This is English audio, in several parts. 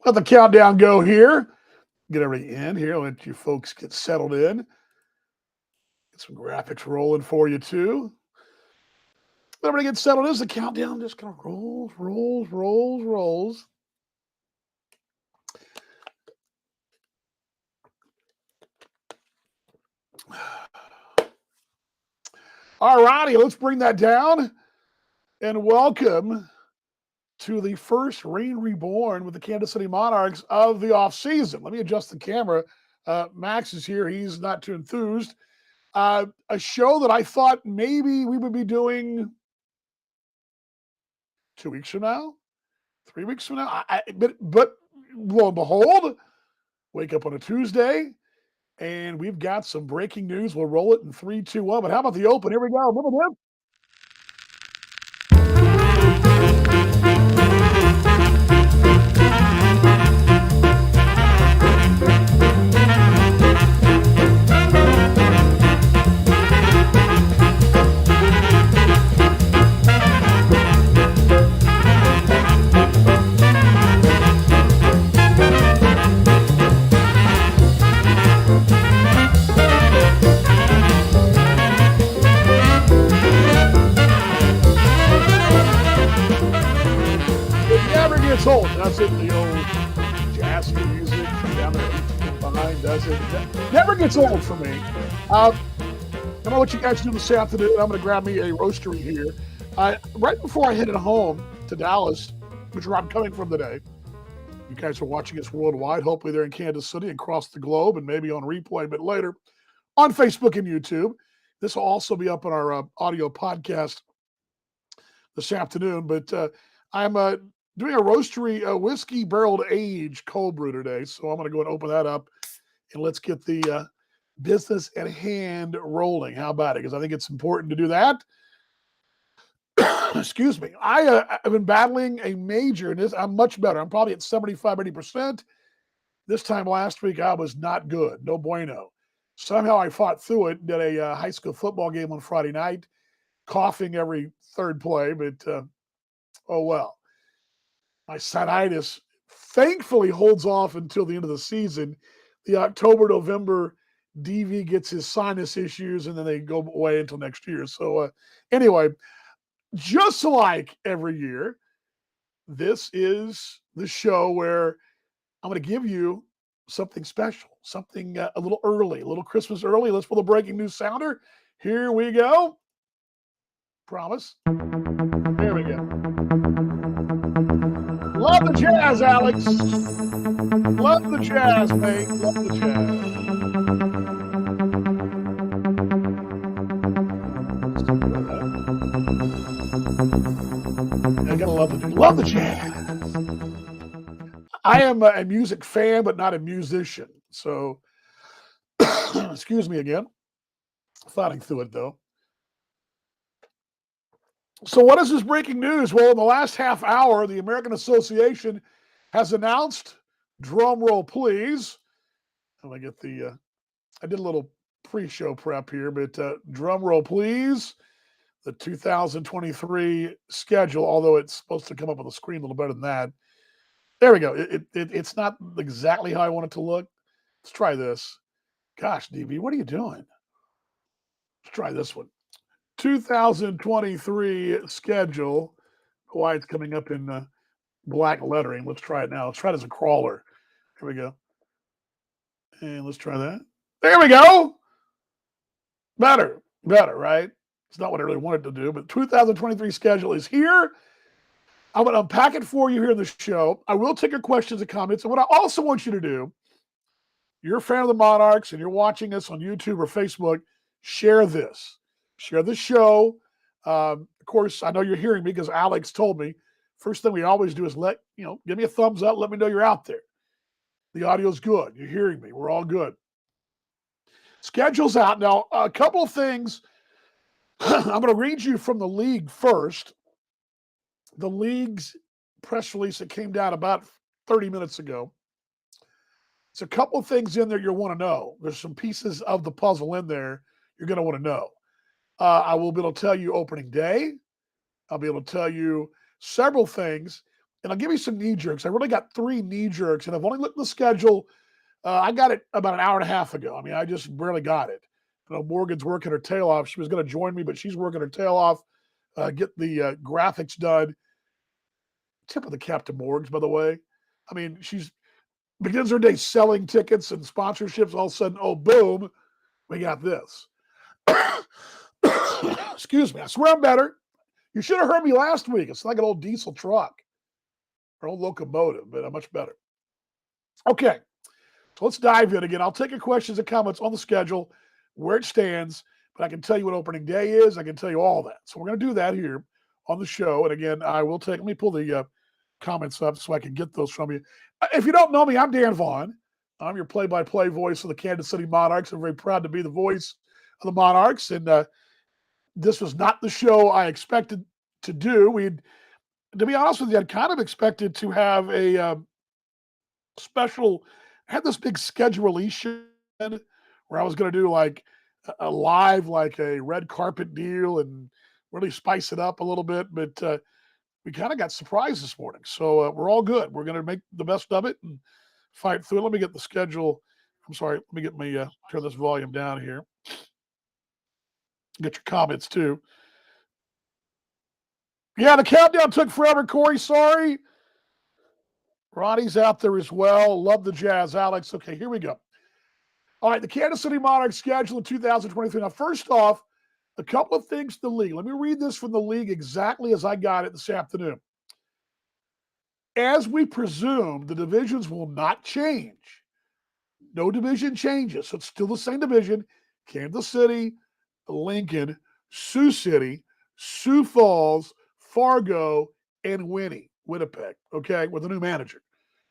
Let the countdown go here. Get everybody in here. Let you folks get settled in. Get some graphics rolling for you too. Let everybody get settled in. The countdown just kind of rolls. All righty, let's bring that down and welcome to the first Rain Reborn with the Kansas City Monarchs of the offseason. Let me adjust the camera. Max is here. He's not too enthused. A show that I thought maybe we would be doing 2 weeks from now, 3 weeks from now. But lo and behold, wake up on a Tuesday, and we've got some breaking news. We'll roll it in 3, 2, 1. But how about the open? Here we go. It's old, does it? The old jazz music down there behind, does it? Never gets old for me. I'm gonna let you guys do this afternoon. I'm gonna grab me a roastery here. Right before I headed home to Dallas, which is where I'm coming from today. You guys are watching us worldwide. Hopefully they're in Kansas City and across the globe, and maybe on replay a bit later on Facebook and YouTube. This will also be up on our audio podcast this afternoon. But I'm doing a roastery whiskey barreled age cold brew today. So I'm going to go and open that up and let's get the business at hand rolling. How about it? Because I think it's important to do that. Excuse me. I've been battling a major, and I'm much better. I'm probably at 75, 80%. This time last week, I was not good. No bueno. Somehow I fought through it, did a high school football game on Friday night, coughing every third play, but oh well. My sinusitis thankfully holds off until the end of the season. The October, November, DV gets his sinus issues, and then they go away until next year. So anyway, just like every year, this is the show where I'm going to give you something special, something a little early, a little Christmas early. Let's pull the breaking news sounder. Here we go. Promise. There we go. Love the jazz, Alex. Love the jazz, mate. Love the jazz. I gotta love the jazz. I am a music fan, but not a musician. So, excuse me again. Fighting through it, though. So what is this breaking news? Well, in the last half hour, the American Association has announced, drum roll please. I get the, I did a little pre-show prep here, but drum roll please. The 2023 schedule, although it's supposed to come up on the screen a little better than that. There we go. It's not exactly how I want it to look. Let's try this. Gosh, DB, what are you doing? Let's try this one. 2023 schedule. Why it's coming up in black lettering. Let's try it now. Let's try it as a crawler. Here we go. And let's try that. There we go. Better, right? It's not what I really wanted to do, but 2023 schedule is here. I'm going to unpack it for you here in the show. I will take your questions and comments. And what I also want you to do, you're a fan of the Monarchs and you're watching us on YouTube or Facebook, share this. Share the show. Of course, I know you're hearing me because Alex told me. First thing we always do is give me a thumbs up. Let me know you're out there. The audio's good. You're hearing me. We're all good. Schedule's out. Now, a couple of things. I'm going to read you from the league first. The league's press release that came down about 30 minutes ago. There's a couple of things in there you'll want to know. There's some pieces of the puzzle in there you're going to want to know. I will be able to tell you opening day. I'll be able to tell you several things. And I'll give you some knee jerks. I really got 3 knee jerks, and I've only looked at the schedule. I got it about an hour and a half ago. I mean, I just barely got it. Morgan's working her tail off. She was going to join me, but she's working her tail off, get the graphics done. Tip of the cap to Morgs, by the way. I mean, she's begins her day selling tickets and sponsorships. All of a sudden, oh, boom, we got this. Excuse me. I swear I'm better. You should have heard me last week. It's like an old diesel truck or old locomotive, but I'm much better. Okay, so let's dive in again. I'll take your questions and comments on the schedule, where it stands, but I can tell you what opening day is. I can tell you all that. So we're going to do that here on the show. And again, I will take, let me pull the comments up so I can get those from you. If you don't know me, I'm Dan Vaughn. I'm your play-by-play voice of the Kansas City Monarchs. I'm very proud to be the voice of the Monarchs. And this was not the show I expected to do. To be honest with you, I'd kind of expected to have a special, I had this big schedule release show where I was going to do like a live, like a red carpet deal and really spice it up a little bit. But we kind of got surprised this morning. So we're all good. We're going to make the best of it and fight through it. Let me get the schedule. I'm sorry. Let me get me turn this volume down here. Get your comments too. Yeah, the countdown took forever, Corey. Sorry. Ronnie's out there as well. Love the Jazz, Alex. Okay, here we go. All right, the Kansas City Monarchs schedule in 2023. Now, first off, a couple of things to the league. Let me read this from the league exactly as I got it this afternoon. As we presume, the divisions will not change. No division changes. So it's still the same division. Kansas City, Lincoln, Sioux City, Sioux Falls, Fargo, and Winnipeg, okay, with a new manager.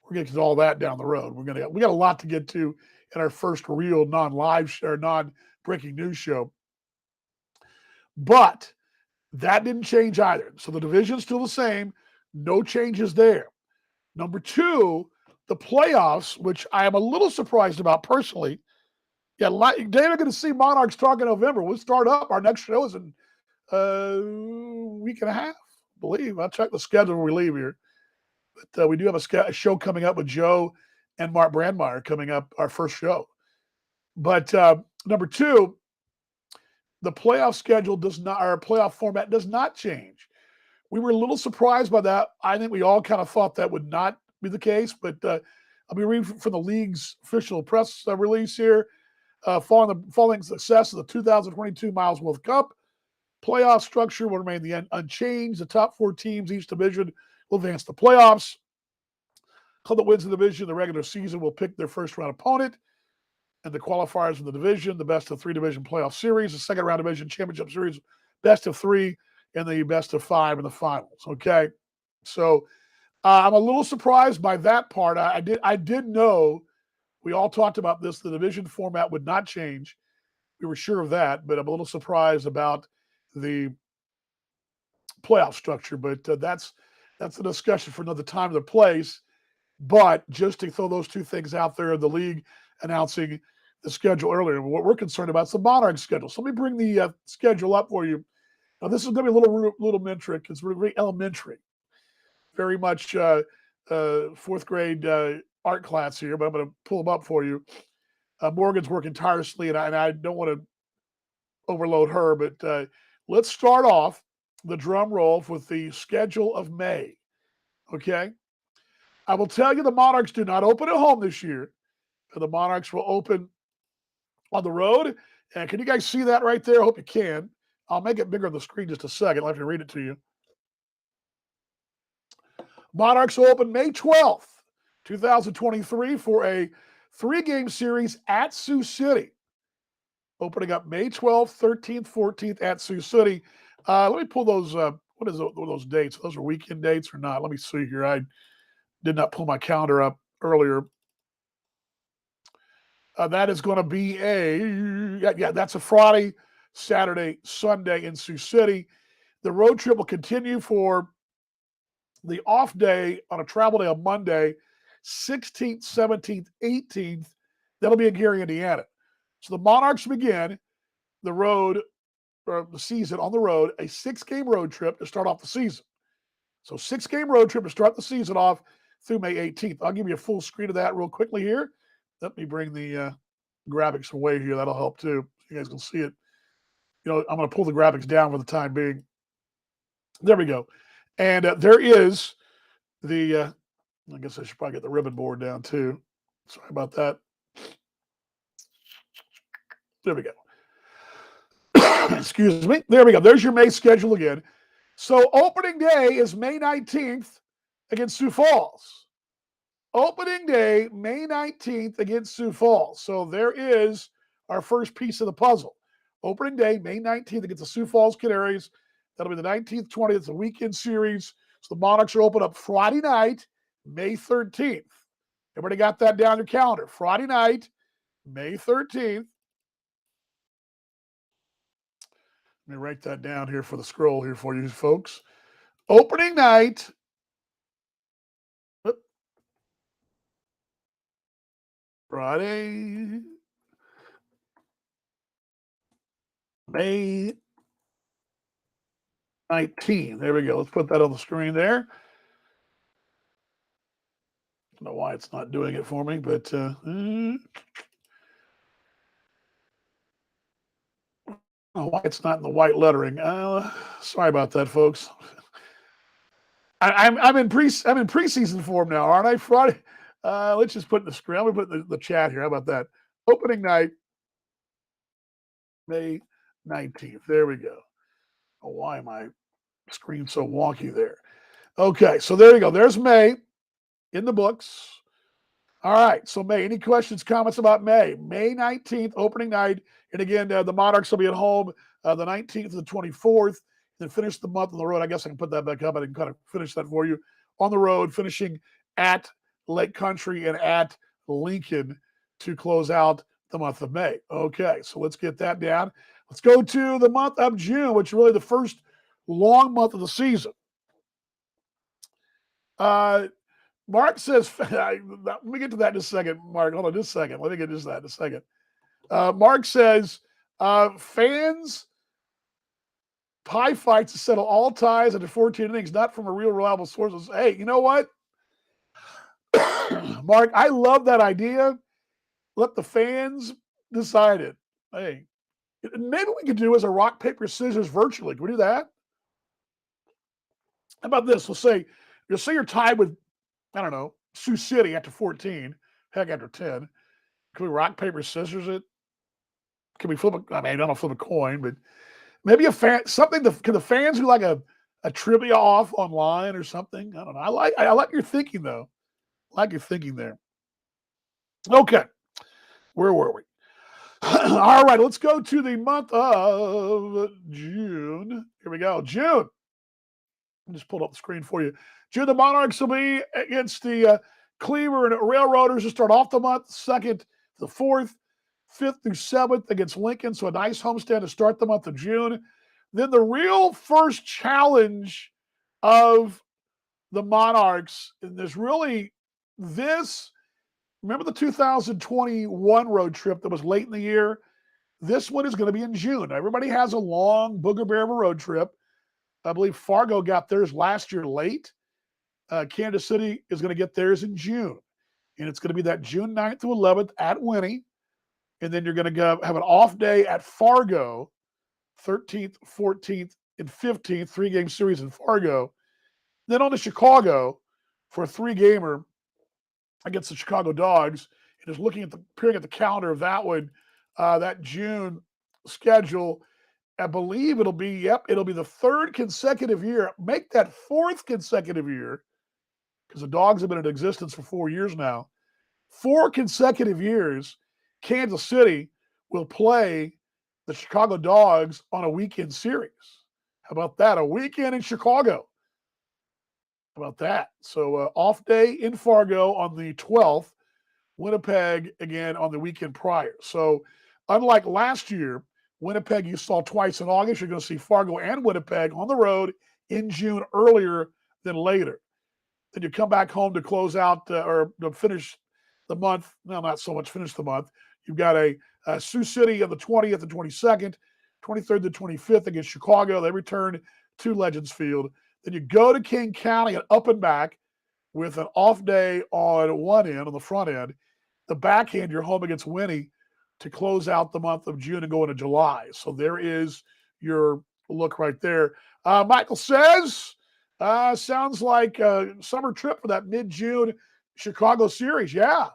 We're going to get all that down the road. We got a lot to get to in our first real non-live or non-breaking news show. But that didn't change either. So the division's still the same. No changes there. Number 2, the playoffs, which I am a little surprised about personally. Yeah, David, going to see Monarchs talk in November. We'll start up. Our next show is in a week and a half, I believe. I'll check the schedule when we leave here. But we do have a show coming up with Joe and Mark Brandmeier coming up, our first show. But number 2, the playoff schedule our playoff format does not change. We were a little surprised by that. I think we all kind of thought that would not be the case, but I'll be reading from the league's official press release here. Following success of the 2022 Miles World Cup, playoff structure will remain unchanged. The top 4 teams each division will advance to playoffs. Club that wins the division, the regular season will pick their first round opponent, and the qualifiers in the division, the best of 3 division playoff series, the second round division championship series, best of 3, and the best of 5 in the finals. Okay, so I'm a little surprised by that part. I did know. We all talked about this. The division format would not change. We were sure of that, but I'm a little surprised about the playoff structure. But that's a discussion for another time, another place. But just to throw those 2 things out there, the league announcing the schedule earlier. What we're concerned about is the Monarchs schedule. So let me bring the schedule up for you. Now, this is going to be a little rudimentary. It's very elementary. Very much 4th grade art class here, but I'm going to pull them up for you. Morgan's working tirelessly, and I don't want to overload her, but let's start off the drum roll with the schedule of May. Okay? I will tell you the Monarchs do not open at home this year. The Monarchs will open on the road. And can you guys see that right there? I hope you can. I'll make it bigger on the screen just a second. I'll have to read it to you. Monarchs will open May 12th, 2023 for a 3-game series at Sioux City. Opening up May 12th, 13th, 14th at Sioux City. Let me pull those, what are those dates? Those are weekend dates or not? Let me see here. I did not pull my calendar up earlier. That is going to be that's a Friday, Saturday, Sunday in Sioux City. The road trip will continue for the off day on a travel day on Monday, 16th, 17th, 18th. That'll be in Gary, Indiana. So the Monarchs begin the road, or the season on the road, a 6-game road trip to start off the season. So 6-game road trip to start the season off through May 18th. I'll give you a full screen of that real quickly here. Let me bring the graphics away here. That'll help too. You guys can see it. I'm going to pull the graphics down for the time being. There we go. And there is the, I guess I should probably get the ribbon board down too. Sorry about that. There we go. Excuse me. There we go. There's your May schedule again. So opening day is May 19th against Sioux Falls. Opening day, May 19th against Sioux Falls. So there is our first piece of the puzzle. Opening day, May 19th against the Sioux Falls Canaries. That'll be the 19th, 20th. It's a weekend series. So the Monarchs are open up Friday night, May 13th. Everybody got that down your calendar. Friday night, May 13th. Let me write that down here for the scroll here for you folks. Opening night. Friday, May 19. There we go. Let's put that on the screen there. I don't know why it's not doing it for me, but I don't know why it's not in the white lettering. Sorry about that, folks. I'm in preseason form now, aren't I? Friday. Let's just put in the screen. I'm gonna put the chat here. How about that? Opening night, May 19th. There we go. Oh, why am I screen so wonky there? Okay, so there you go. There's May in the books. All right, so May. Any questions, comments about May? May 19th, opening night. And again, the Monarchs will be at home the 19th to the 24th. Then finish the month on the road. I guess I can put that back up. I can kind of finish that for you. On the road, finishing at Lake Country and at Lincoln to close out the month of May. Okay, so let's get that down. Let's go to the month of June, which is really the first long month of the season. Mark says, let me get to that in a second, Mark. Hold on just a second. Let me get to that in a second. Mark says, fans pie fights to settle all ties after 14 innings, not from a real reliable source. Hey, you know what? Mark, I love that idea. Let the fans decide it. Hey, maybe we could do as a rock, paper, scissors virtually. Can we do that? How about this? We'll say you're tied with, I don't know, Sioux City after 14, heck, after 10. Can we rock, paper, scissors it? Can we flip I don't flip a coin, but maybe something can the fans do like a trivia off online or something? I don't know. I like your thinking though. I like your thinking there. Okay. Where were we? All right, let's go to the month of June. Here we go. June. I just pulled up the screen for you. June, the Monarchs will be against the Cleveland Railroaders to start off the month, 2nd to the 4th, 5th through 7th against Lincoln. So a nice homestand to start the month of June. Then the real first challenge of the Monarchs, and there's really this. Remember the 2021 road trip that was late in the year? This one is going to be in June. Everybody has a long booger bear of a road trip. I believe Fargo got theirs last year late. Kansas City is going to get theirs in June. And it's going to be that June 9th to 11th at Winnie. And then you're going to go have an off day at Fargo, 13th, 14th, and 15th, 3-game series in Fargo. Then on to Chicago for a 3-gamer against the Chicago Dogs. And just peering at the calendar of that one, that June schedule, I believe it'll be the 3rd consecutive year. Make that 4th consecutive year, because the Dogs have been in existence for 4 years now. 4 consecutive years, Kansas City will play the Chicago Dogs on a weekend series. How about that? A weekend in Chicago. How about that? So off day in Fargo on the 12th, Winnipeg again on the weekend prior. So unlike last year, Winnipeg you saw twice in August, you're going to see Fargo and Winnipeg on the road in June earlier than later. Then you come back home to close out or to finish the month. No, not so much finish the month. You've got a Sioux City on the 20th and 22nd, 23rd to 25th against Chicago. They return to Legends Field. Then you go to King County and up and back with an off day on one end, on the front end. The back end, you're home against Winnie to close out the month of June and go into July. So there is your look right there. Michael says, sounds like a summer trip for that mid-June Chicago series. Yeah.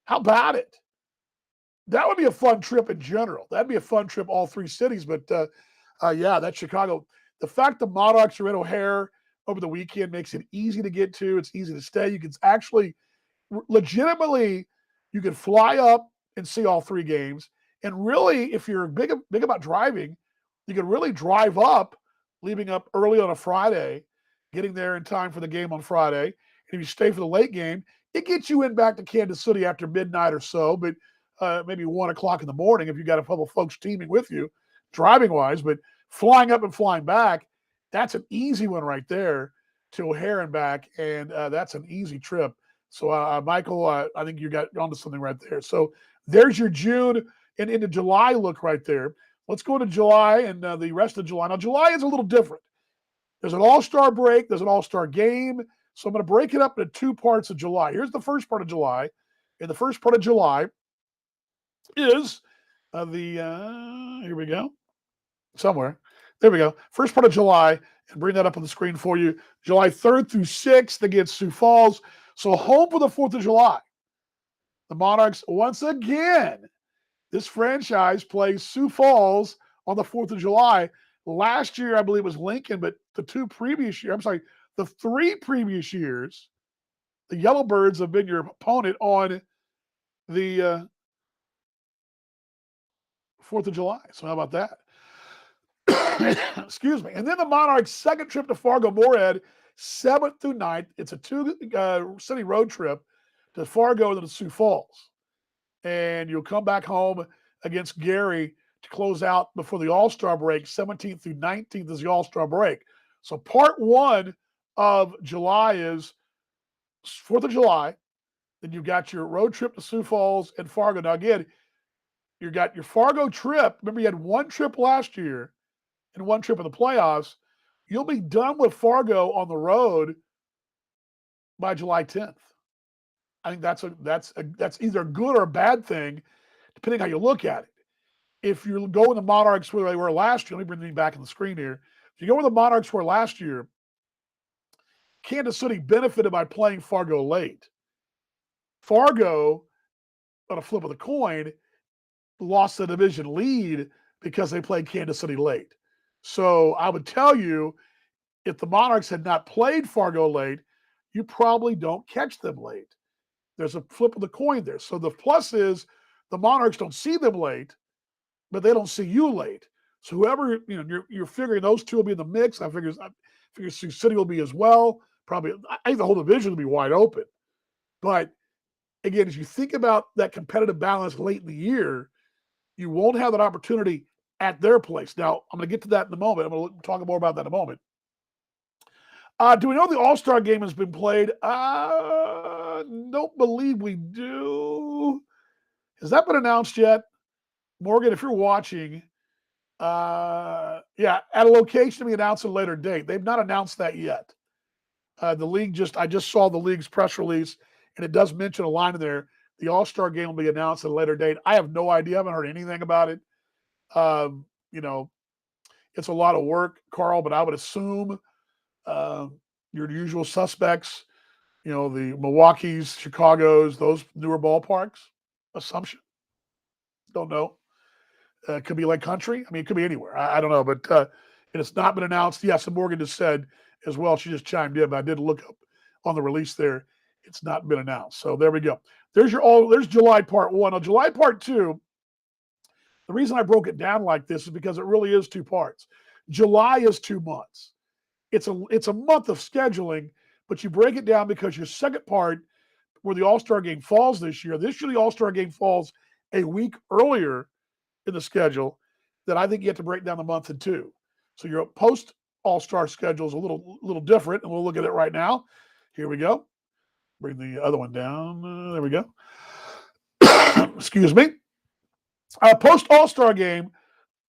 How about it? That would be a fun trip in general. That'd be a fun trip, all three cities. But yeah, that Chicago. The fact the Monarchs are in O'Hare over the weekend makes it easy to get to. It's easy to stay. You can actually, legitimately, you can fly up and see all three games. And really, if you're big about driving, you can really drive up, leaving up early on a Friday, getting there in time for the game on Friday. And if you stay for the late game, it gets you in back to Kansas City after midnight or so, but maybe 1 o'clock in the morning if you got a couple of folks teaming with you, driving wise. But flying up and flying back, that's an easy one right there to O'Hare and back, and that's an easy trip. So, Michael, I think you got onto something right there. So there's your June and into July look right there. Let's go to July and the rest of July. Now, July is a little different. There's an all-star break. There's an all-star game. So I'm going to break it up into two parts of July. Here's the first part of July. And the first part of July is here we go. Somewhere. There we go. First part of July, and bring that up on the screen for you. July 3rd through 6th against Sioux Falls. So home for the 4th of July. The Monarchs, once again, this franchise plays Sioux Falls on the 4th of July. Last year, I believe it was Lincoln, but the three previous years, the Yellowbirds have been your opponent on the 4th of July. So how about that? Excuse me. And then the Monarchs' second trip to Fargo-Moorhead, 7th through 9th. It's a two-city road trip to Fargo and then to Sioux Falls. And you'll come back home against Gary to close out before the All-Star break. 17th through 19th is the All-Star break. So part one of July is 4th of July. Then you've got your road trip to Sioux Falls and Fargo. Now, again, you got your Fargo trip. Remember, you had one trip last year and one trip in the playoffs. You'll be done with Fargo on the road by July 10th. I think that's either a good or a bad thing, depending how you look at it. If you go with the Monarchs where they were last year, let me bring me back on the screen here. If you go where the Monarchs were last year, Kansas City benefited by playing Fargo late. Fargo, on a flip of the coin, lost the division lead because they played Kansas City late. So I would tell you, if the Monarchs had not played Fargo late, you probably don't catch them late. There's a flip of the coin there. So the plus is the Monarchs don't see them late, but they don't see you late. So whoever, you're figuring those two will be in the mix. I figure Sioux City will be as well. Probably, I think the whole division will be wide open. But again, as you think about that competitive balance late in the year, you won't have that opportunity at their place. Now, I'm going to get to that in a moment. I'm going to talk more about that in a moment. Do we know the All-Star game has been played? Don't believe we do. Has that been announced yet? Morgan, if you're watching, yeah, at a location to be announced at a later date. They've not announced that yet. The league I just saw the league's press release, and it does mention a line in there. The All-Star game will be announced at a later date. I have no idea. I haven't heard anything about it. It's a lot of work, Carl, but I would assume your usual suspects, the Milwaukee's, Chicago's, those newer ballparks. Assumption. Don't know. It could be Lake Country. I mean, it could be anywhere. I don't know, but and it's not been announced. Yes, and Morgan just said as well. She just chimed in, but I did look up on the release there. It's not been announced. So there we go. There's July part one. Now, July part two, the reason I broke it down like this is because it really is two parts. July is 2 months. It's a month of scheduling, but you break it down because your second part, where the All-Star game falls this year the All-Star game falls a week earlier in the schedule, that I think you have to break down the month in two. So your post All-Star schedule is a little different, and we'll look at it right now. Here we go. Bring the other one down. There we go. Excuse me. Post All-Star game,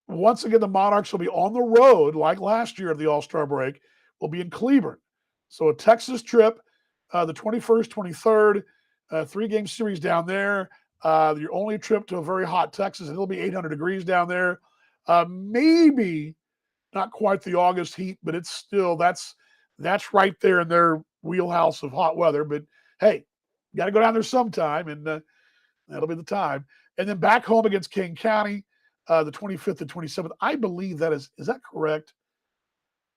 once again, the Monarchs will be on the road like last year of the All-Star break will be in Cleveland. So a Texas trip, the 21st, 23rd, 3-game series down there. Your only trip to a very hot Texas, and it'll be 800 degrees down there. Maybe not quite the August heat, but it's still that's right there in their wheelhouse of hot weather. But hey, got to go down there sometime, and that'll be the time. And then back home against King County, the 25th and 27th. I believe that is that correct?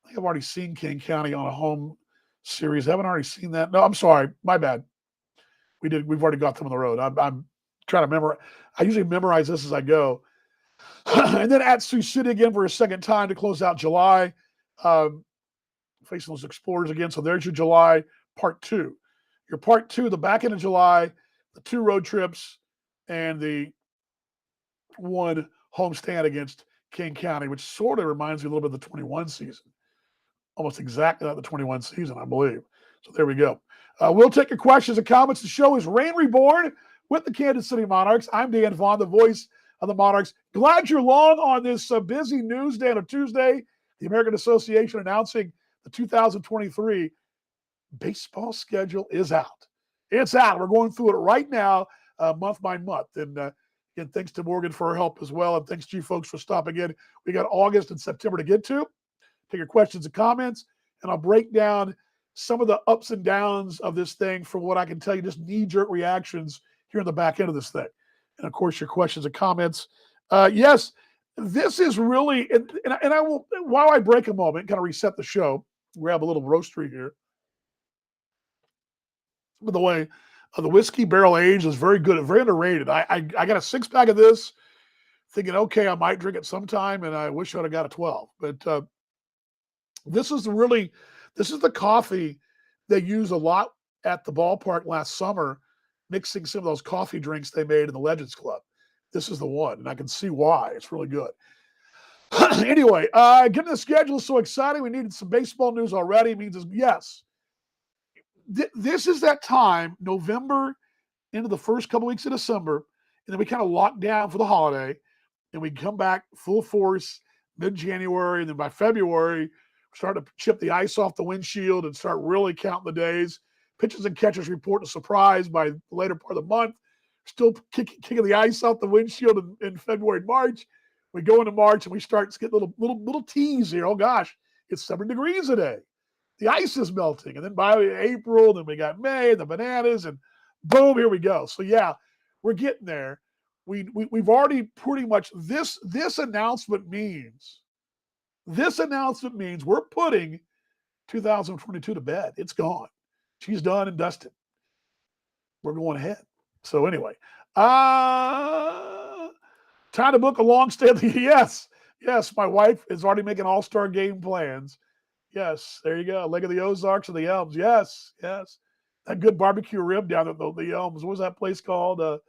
I think I've already seen King County on a home series. Haven't already seen that. No, I'm sorry, my bad. We've already got them on the road. I'm trying to memorize. I usually memorize this as I go. And then at Sioux City again for a second time to close out July, facing those Explorers again. So there's your July part 2. Your part 2, the back end of July, the 2 road trips, and the 1 homestand against King County, which sort of reminds me a little bit of the 21 season. Almost exactly like the 21 season, I believe. So there we go. We'll take your questions and comments. The show is Rain Reborn with the Kansas City Monarchs. I'm Dan Vaughn, the voice of the Monarchs. Glad you're along on this busy news day on a Tuesday. The American Association announcing the 2023 baseball schedule is out. It's out. We're going through it right now, month by month. And again, thanks to Morgan for her help as well. And thanks to you folks for stopping in. We got August and September to get to. Take your questions and comments, and I'll break down some of the ups and downs of this thing from what I can tell you, just knee-jerk reactions here in the back end of this thing. And, of course, your questions and comments. Yes, this is really, and I will, while I break a moment, kind of reset the show, grab a little roastery here. By the way, the whiskey barrel aged is very good, very underrated. I got a 6-pack of this, thinking, okay, I might drink it sometime, and I wish I'd have got a 12. But this is the coffee they use a lot at the ballpark last summer, mixing some of those coffee drinks they made in the Legends Club. This is the one, and I can see why. It's really good. Anyway, getting the schedule so exciting. We needed some baseball news already. It means, yes, this is that time, November into the first couple weeks of December, and then we kind of lock down for the holiday, and we come back full force mid-January, and then by February, start to chip the ice off the windshield and start really counting the days. Pitchers and catchers report a surprise by the later part of the month. Still kicking the ice off the windshield in February and March. We go into March and we start to get little teas here. Oh gosh, it's 7 degrees a day. The ice is melting. And then by April, then we got May and the bananas, and boom, here we go. So yeah, we're getting there. We've already pretty much this announcement means we're putting 2022 to bed. It's gone. She's done and dusted. We're going ahead. So anyway, time to book a long stay. Yes, my wife is already making all-star game plans. Yes, there you go. Lake of the Ozarks and the Elms. Yes. That good barbecue rib down at the Elms. What was that place called? At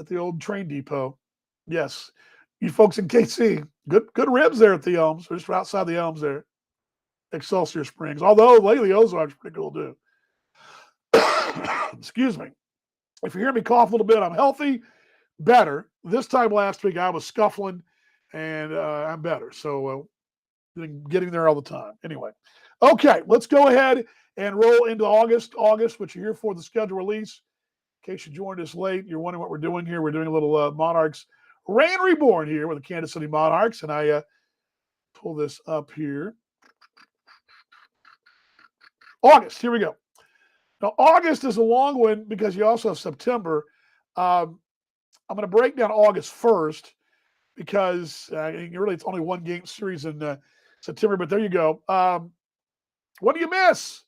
the old train depot. Yes. You folks in KC, good ribs there at the Elms. We're just outside the Elms there. Excelsior Springs. Although Lake of the Ozarks is pretty cool too. Excuse me. If you hear me cough a little bit, I'm healthy, better. This time last week I was scuffling, and I'm better. So getting there all the time. Anyway, okay, let's go ahead and roll into August, which you're here for the schedule release. In case you joined us late, you're wondering what we're doing here. We're doing a little Monarchs Rain Reborn here with the Kansas City Monarchs, and I pull this up here. August, here we go. Now, August is a long one because you also have September. I'm going to break down August first because really it's only 1-game series in September, but there you go. What do you miss?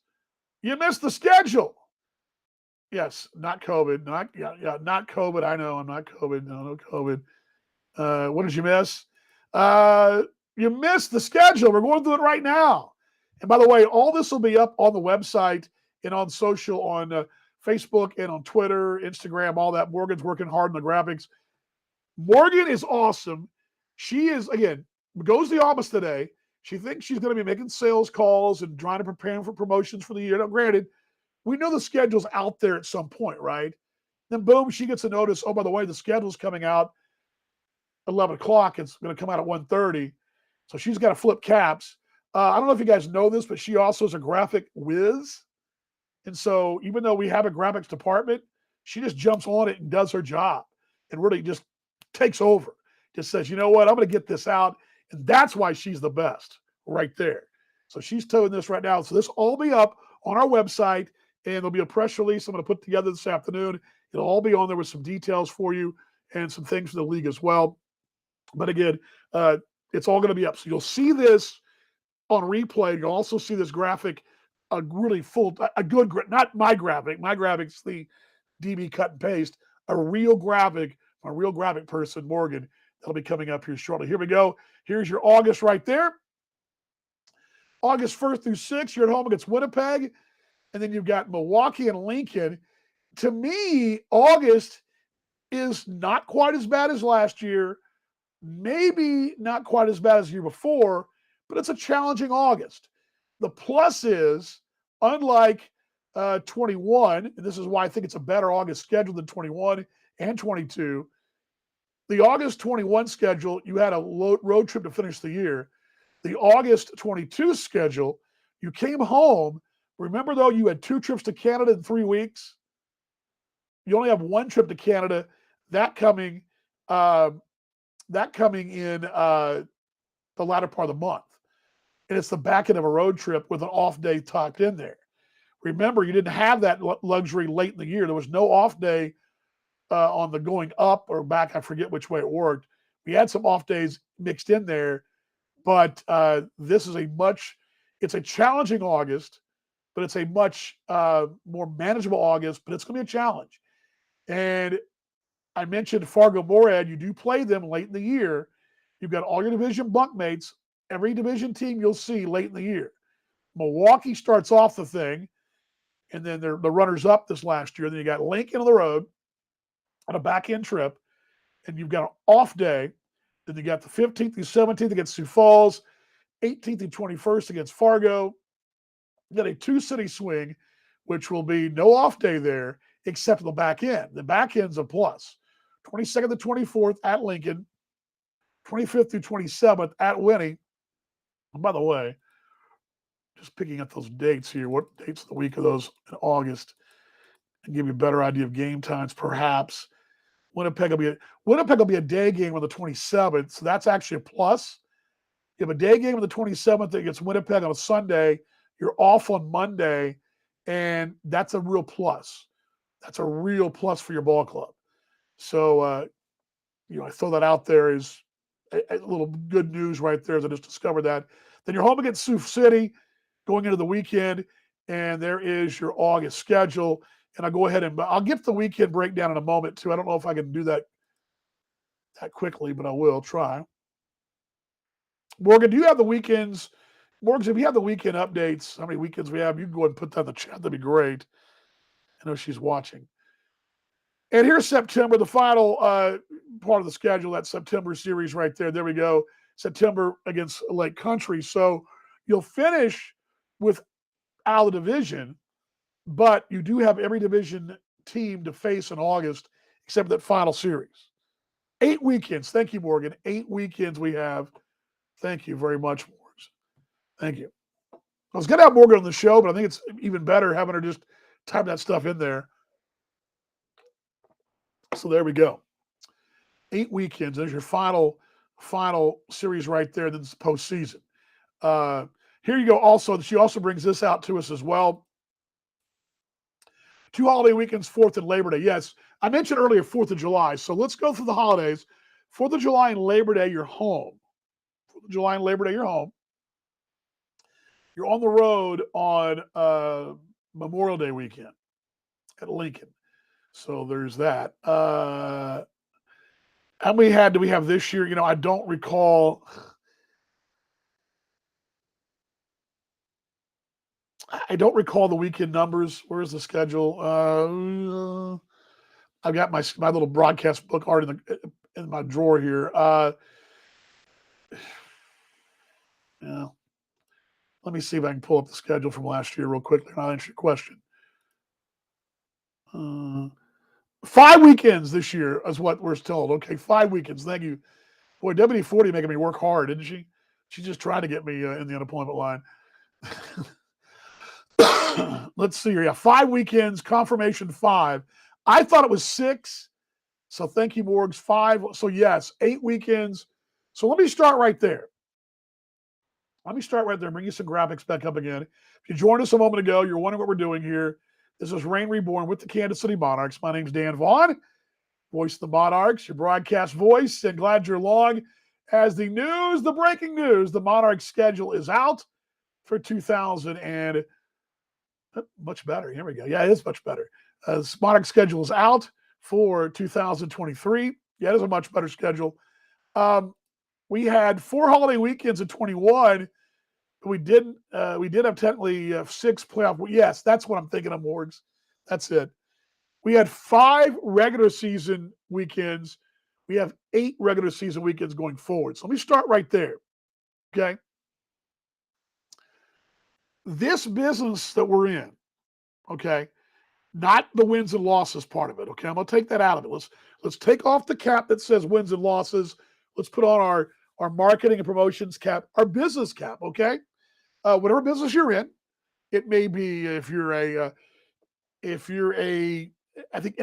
You missed the schedule. Yes, not COVID. Not COVID. I know I'm not COVID. No COVID. What did you miss? You missed the schedule. We're going through it right now. And by the way, all this will be up on the website and on social, on Facebook and on Twitter, Instagram, all that. Morgan's working hard on the graphics. Morgan is awesome. She is, again, goes to the office today. She thinks she's going to be making sales calls and trying to prepare for promotions for the year. Now, granted, we know the schedule's out there at some point, right? Then boom, she gets a notice. Oh, by the way, the schedule's coming out at 11 o'clock. It's going to come out at 1:30. So she's got to flip caps. I don't know if you guys know this, but she also is a graphic whiz. And so even though we have a graphics department, she just jumps on it and does her job and really just takes over. Just says, you know what, I'm going to get this out. And that's why she's the best right there. So she's towing this right now. So this will all be up on our website, and there'll be a press release I'm going to put together this afternoon. It'll all be on there with some details for you and some things for the league as well. But again, it's all going to be up. So you'll see this on replay. You'll also see this graphic, a really full, a good, not my graphic. My graphics, the DB cut and paste, a real graphic, a real graphic person, Morgan, that'll be coming up here shortly. Here we go. Here's your August right there. August 1st through 6th, you're at home against Winnipeg. And then you've got Milwaukee and Lincoln. To me, August is not quite as bad as last year. Maybe not quite as bad as the year before, but it's a challenging August. The plus is, unlike 21, and this is why I think it's a better August schedule than 21 and 22, the August 21 schedule, you had a road trip to finish the year. The August 22 schedule, you came home. Remember, though, you had 2 trips to Canada in 3 weeks? You only have 1 trip to Canada, that coming in the latter part of the month. And it's the back end of a road trip with an off day tucked in there. Remember, you didn't have that luxury late in the year. There was no off day on the going up or back. I forget which way it worked. We had some off days mixed in there, but this is it's a challenging August, but it's a much more manageable August, but it's going to be a challenge. And I mentioned Fargo-Moorhead. You do play them late in the year. You've got all your division bunkmates, every division team you'll see late in the year. Milwaukee starts off the thing, and then they're the runners-up this last year. Then you got Lincoln on the road on a back-end trip, and you've got an off day. Then you got the 15th through 17th against Sioux Falls, 18th through 21st against Fargo. You got a 2-city swing, which will be no off day there except the back end. The back end's a plus. 22nd to 24th at Lincoln, 25th through 27th at Winnie. And by the way, just picking up those dates here, what dates of the week are those in August, and give you a better idea of game times, perhaps. Winnipeg will be a day game on the 27th, so that's actually a plus. You have a day game on the 27th against Winnipeg on a Sunday. You're off on Monday, and that's a real plus. That's a real plus for your ball club. So, I throw that out there as a little good news right there as I just discovered that. Then you're home against Sioux City going into the weekend, and there is your August schedule. And I'll go ahead and I'll get the weekend breakdown in a moment, too. I don't know if I can do that quickly, but I will try. Morgan, do you have the weekends? Morgan, if you have the weekend updates, how many weekends we have, you can go ahead and put that in the chat. That'd be great. I know she's watching. And here's September, the final part of the schedule, that September series right there. There we go. September against Lake Country. So you'll finish with out of the division, but you do have every division team to face in August, except that final series. 8 weekends. Thank you, Morgan. 8 weekends we have. Thank you very much, Morgan. Thank you. I was going to have Morgan on the show, but I think it's even better having her just type that stuff in there. So there we go. 8 weekends. There's your final series right there. Then it's postseason. Here you go. Also, she also brings this out to us as well. 2 holiday weekends, 4th and Labor Day. Yes, I mentioned earlier 4th of July. So let's go through the holidays. 4th of July and Labor Day, you're home. 4th of July and Labor Day, you're home. You're on the road on Memorial Day weekend at Lincoln. So there's that. How many do we have this year? I don't recall. I don't recall the weekend numbers. Where's the schedule? I've got my little broadcast book art in my drawer here. Yeah. Let me see if I can pull up the schedule from last year real quickly, and I'll answer your question. 5 weekends this year is what we're told. Okay, 5 weekends. Thank you. Boy, WD-40 making me work hard, didn't she? She's just trying to get me in the unemployment line. Let's see here. Yeah, 5 weekends, confirmation 5. I thought it was 6. So thank you, Morgs. 5. So yes, 8 weekends. So let me start right there. Bring you some graphics back up again. If you joined us a moment ago, you're wondering what we're doing here. This is Rain Reborn with the Kansas City Monarchs. My name's Dan Vaughn, voice of the Monarchs, your broadcast voice, and glad you're along. As the breaking news, the Monarchs schedule is out for 2000 and much better. Here we go. Yeah, it is much better. The Monarchs schedule is out for 2023. Yeah, it is a much better schedule. We had 4 holiday weekends in 21. We did have technically 6 playoff. Yes, that's what I'm thinking of, Morgs. That's it. We had 5 regular season weekends. We have 8 regular season weekends going forward. So let me start right there. Okay. This business that we're in, okay, not the wins and losses part of it. Okay. I'm going to take that out of it. Let's take off the cap that says wins and losses. Let's put on our marketing and promotions cap, our business cap. Okay. Whatever business you're in, it may be if you're a, I think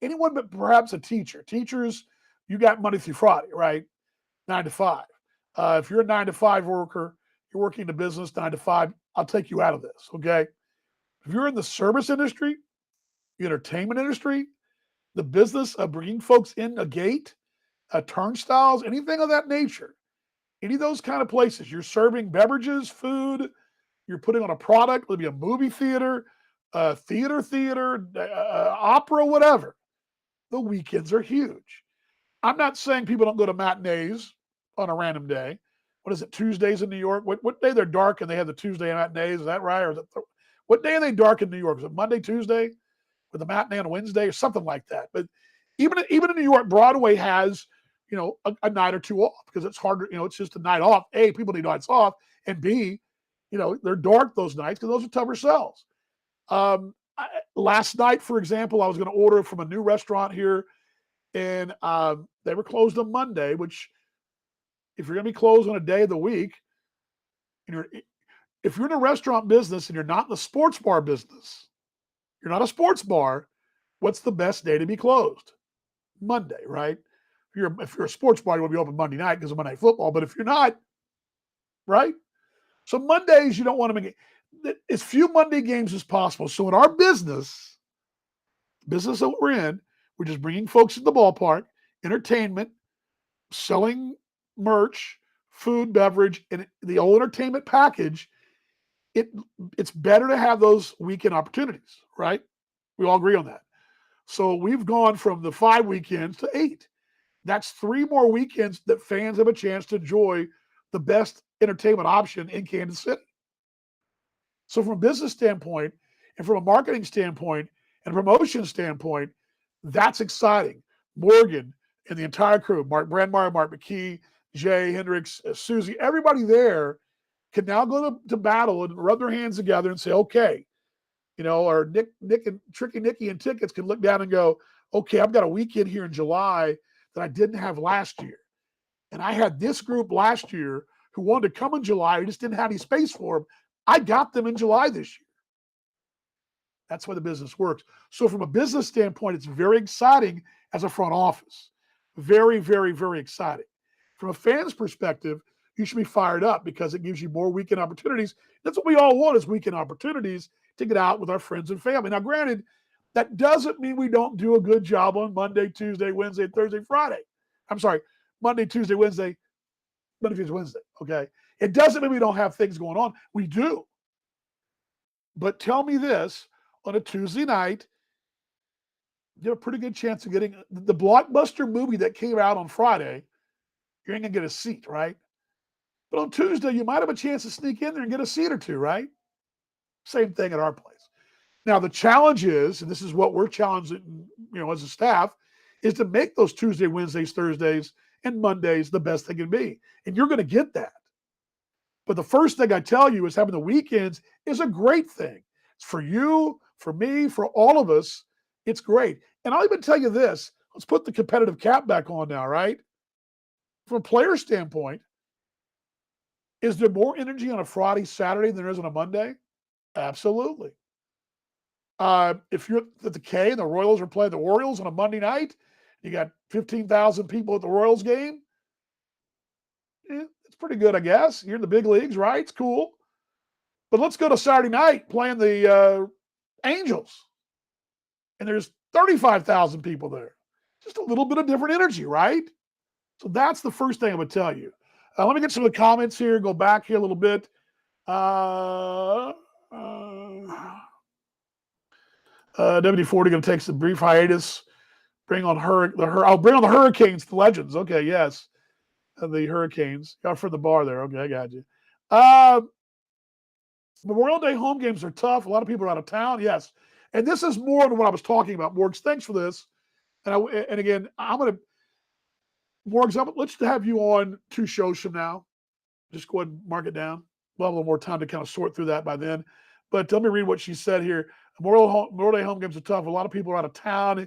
anyone but perhaps a teacher. Teachers, you got Monday through Friday, right? 9 to 5. If you're a 9 to 5 worker, you're working the business 9 to 5. I'll take you out of this, okay? If you're in the service industry, the entertainment industry, the business of bringing folks in a gate, turnstiles, anything of that nature, any of those kind of places, you're serving beverages, food, you're putting on a product, whether it be a movie theater, theater, opera, whatever. The weekends are huge. I'm not saying people don't go to matinees on a random day. What is it, Tuesdays in New York? What day they're dark and they have the Tuesday matinees? Is that right? Or is it what day are they dark in New York? Is it Monday, Tuesday, with a matinee on a Wednesday, or something like that? But even in New York, Broadway has a night or two off because it's harder. It's just a night off. A, people need nights off, and B, they're dark those nights because those are tougher sells. Last night, for example, I was going to order from a new restaurant here, and they were closed on Monday, which if you're going to be closed on a day of the week, if you're in a restaurant business and you're not in the sports bar business, you're not a sports bar, what's the best day to be closed? Monday, right? If you're a sports bar, you want to be open Monday night because of Monday Night Football, but if you're not, right? So Mondays, you don't want to make as few Monday games as possible. So in our business that we're in, we're just bringing folks in the ballpark, entertainment, selling merch, food, beverage, and the whole entertainment package. It's better to have those weekend opportunities, right? We all agree on that. So we've gone from the 5 weekends to 8. That's 3 more weekends that fans have a chance to enjoy the best entertainment option in Kansas City. So from a business standpoint and from a marketing standpoint and a promotion standpoint, that's exciting. Morgan and the entire crew, Mark Brandmeyer, Mark McKee, Jay Hendricks, Susie, everybody there can now go to battle and rub their hands together and say, okay, or Nick and Tricky Nicky and Tickets can look down and go, okay, I've got a weekend here in July that I didn't have last year. And I had this group last year who wanted to come in July. We just didn't have any space for them. I got them in July this year. That's why the business works. So from a business standpoint, it's very exciting as a front office. Very, very, very exciting. From a fan's perspective, you should be fired up because it gives you more weekend opportunities. That's what we all want, is weekend opportunities to get out with our friends and family. Now, granted, that doesn't mean we don't do a good job on Monday, Tuesday, Wednesday, Thursday, Friday. I'm sorry, Monday, Tuesday, Wednesday, Monday, Tuesday, Wednesday, okay? It doesn't mean we don't have things going on. We do. But tell me this, on a Tuesday night, you have a pretty good chance of getting the blockbuster movie that came out on Friday. You ain't going to get a seat, right? But on Tuesday, you might have a chance to sneak in there and get a seat or two, right? Same thing at our place. Now, the challenge is, and this is what we're challenging, as a staff, is to make those Tuesday, Wednesdays, Thursdays, and Mondays the best they can be. And you're going to get that. But the first thing I tell you is having the weekends is a great thing. It's for you, for me, for all of us. It's great. And I'll even tell you this. Let's put the competitive cap back on now, right? From a player standpoint, Is there more energy on a Friday, Saturday than there is on a Monday? Absolutely. If you're at the K and the Royals are playing the Orioles on a Monday night, you got 15,000 people at the Royals game. It's pretty good, I guess. You're in the big leagues, right? It's cool. But let's go to Saturday night playing the Angels, and there's 35,000 people there. Just a little bit of different energy, right? So that's the first thing I'm going to tell you. Let me get some of the comments here. Go back here a little bit. WD-40 going to take some brief hiatus. Bring on the Hurricanes, the Legends. Okay, yes, the Hurricanes. Got for the bar there. Okay, I got you. Memorial Day home games are tough. A lot of people are out of town. Yes, and this is more than what I was talking about. Morgs, thanks for this. And again, I'm going to Morgs. Let's have you on 2 shows from now. Just go ahead and mark it down. We'll have a little more time to kind of sort through that by then. But let me read what she said here. Memorial Day home games are tough. A lot of people are out of town.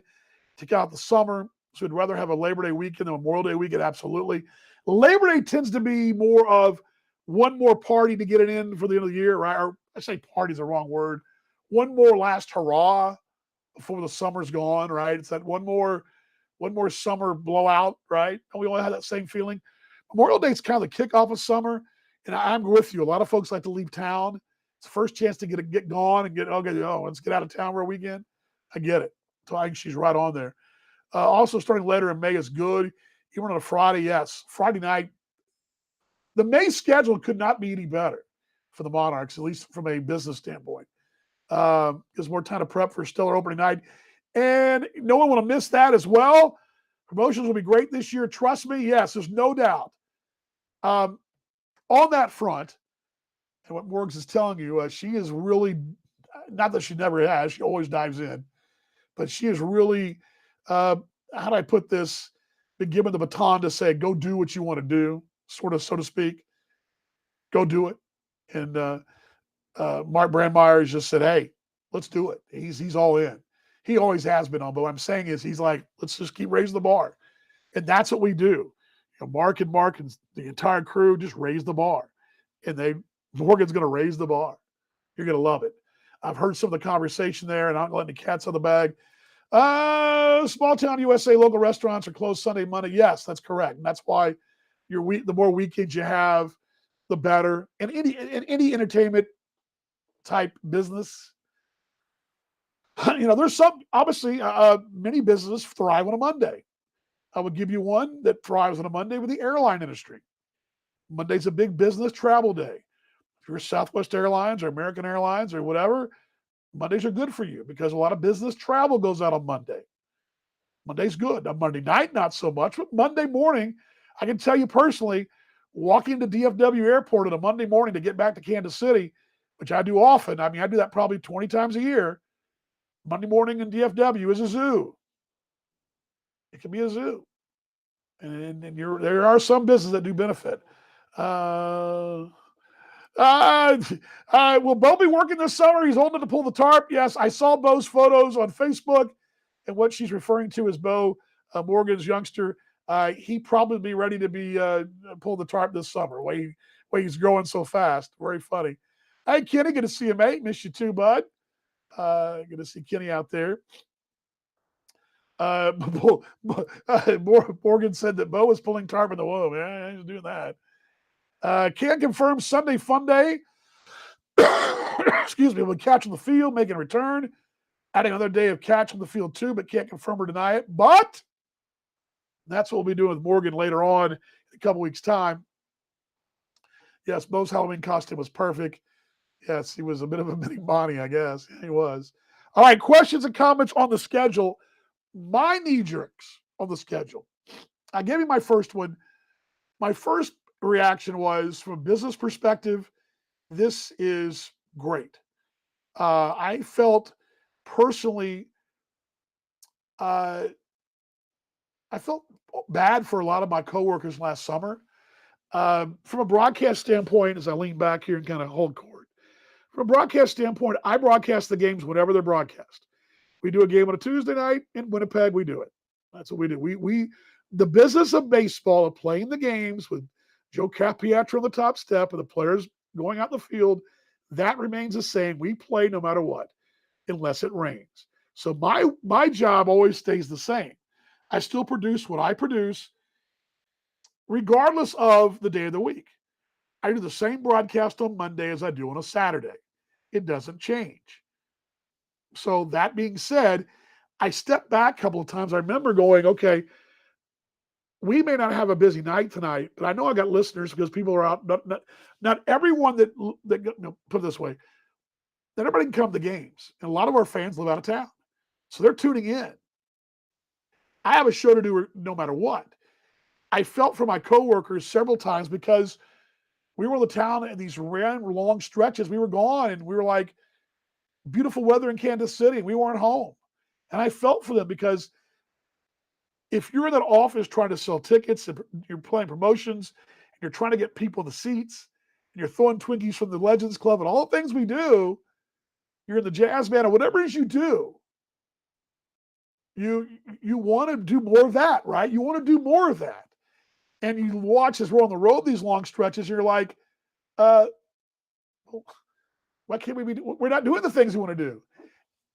Take out the summer, so we'd rather have a Labor Day weekend than Memorial Day weekend. Absolutely. Labor Day tends to be more of one more party to get it in for the end of the year, right? Or I say party is the wrong word. One more last hurrah before the summer's gone, right? It's that one more summer blowout, right? And we all have that same feeling. Memorial Day is kind of the kickoff of summer, and I'm with you. A lot of folks like to leave town. It's the first chance to get gone and let's get out of town for a weekend. I get it. So I think she's right on there. Also, starting later in May is good. Even on a Friday, yes. Friday night, the May schedule could not be any better for the Monarchs, at least from a business standpoint. Gives more time to prep for stellar opening night. And no one want to miss that as well. Promotions will be great this year. Trust me. Yes, there's no doubt. On that front, and what Morgs is telling you, she is really, not that she never has, she always dives in. But she is really, how do I put this, been given the baton to say, go do what you want to do, sort of, so to speak. Go do it. And Mark Brandmeier just said, hey, let's do it. He's all in. He always has been on. But what I'm saying is he's like, let's just keep raising the bar. And that's what we do. Mark and the entire crew just raise the bar. And Morgan's going to raise the bar. You're going to love it. I've heard some of the conversation there, and I'm not letting the cats out of the bag. Small town USA local restaurants are closed Sunday, Monday. Yes, that's correct. And that's why the more weekends you have, the better. And any entertainment type business, there's some, obviously, many businesses thrive on a Monday. I would give you one that thrives on a Monday with the airline industry. Monday's a big business travel day. If you're Southwest Airlines or American Airlines or whatever, Mondays are good for you because a lot of business travel goes out on Monday. Monday's good. On Monday night, not so much, but Monday morning, I can tell you personally, walking to DFW Airport on a Monday morning to get back to Kansas City, which I do often. I mean, I do that probably 20 times a year. Monday morning in DFW is a zoo. It can be a zoo. And there are some businesses that do benefit. Will Bo be working this summer? He's holding to pull the tarp. Yes, I saw Bo's photos on Facebook, and what she's referring to is Bo, Morgan's youngster. He probably be ready to be pull the tarp this summer. Way he's growing so fast. Very funny. Hey, Kenny, good to see you, mate. Miss you too, bud. Good to see Kenny out there. Morgan said that Bo was pulling tarp in the womb. Yeah, he's doing that. Can't confirm Sunday fun day. Excuse me, we'll catch on the field, making a return. Adding another day of catch on the field too, but can't confirm or deny it. But that's what we'll be doing with Morgan later on in a couple weeks' time. Yes, Bo's Halloween costume was perfect. Yes, he was a bit of a mini Bonnie, I guess. Yeah, he was. All right, questions and comments on the schedule. My knee-jerks on the schedule. I gave you my first one. My first reaction was, from a business perspective, this is great. I felt personally, I felt bad for a lot of my coworkers last summer. From a broadcast standpoint, as I lean back here and kind of hold court, from a broadcast standpoint, I broadcast the games whenever they're broadcast. We do a game on a Tuesday night in Winnipeg. We do it. That's what we do. The business of baseball, of playing the games with Joe Capiatro on the top step and the players going out in the field, that remains the same. We play no matter what, unless it rains. So my job always stays the same. I still produce what I produce, regardless of the day of the week. I do the same broadcast on Monday as I do on a Saturday. It doesn't change. So that being said, I stepped back a couple of times. I remember going, okay, we may not have a busy night tonight, but I know I got listeners because people are out. Not everyone that put it this way, not everybody can come to games, and a lot of our fans live out of town, so they're tuning in. I have a show to do no matter what. I felt for my coworkers several times because we were in the town and these random long stretches. We were gone, and we were like, beautiful weather in Kansas City, and we weren't home. And I felt for them because if you're in that office trying to sell tickets, you're playing promotions, and you're trying to get people in the seats, and you're throwing Twinkies from the Legends Club and all the things we do, you're in the jazz band or whatever it is you do, you want to do more of that, right? You want to do more of that. And you watch as we're on the road these long stretches, and you're like, why can't we're not doing the things we want to do.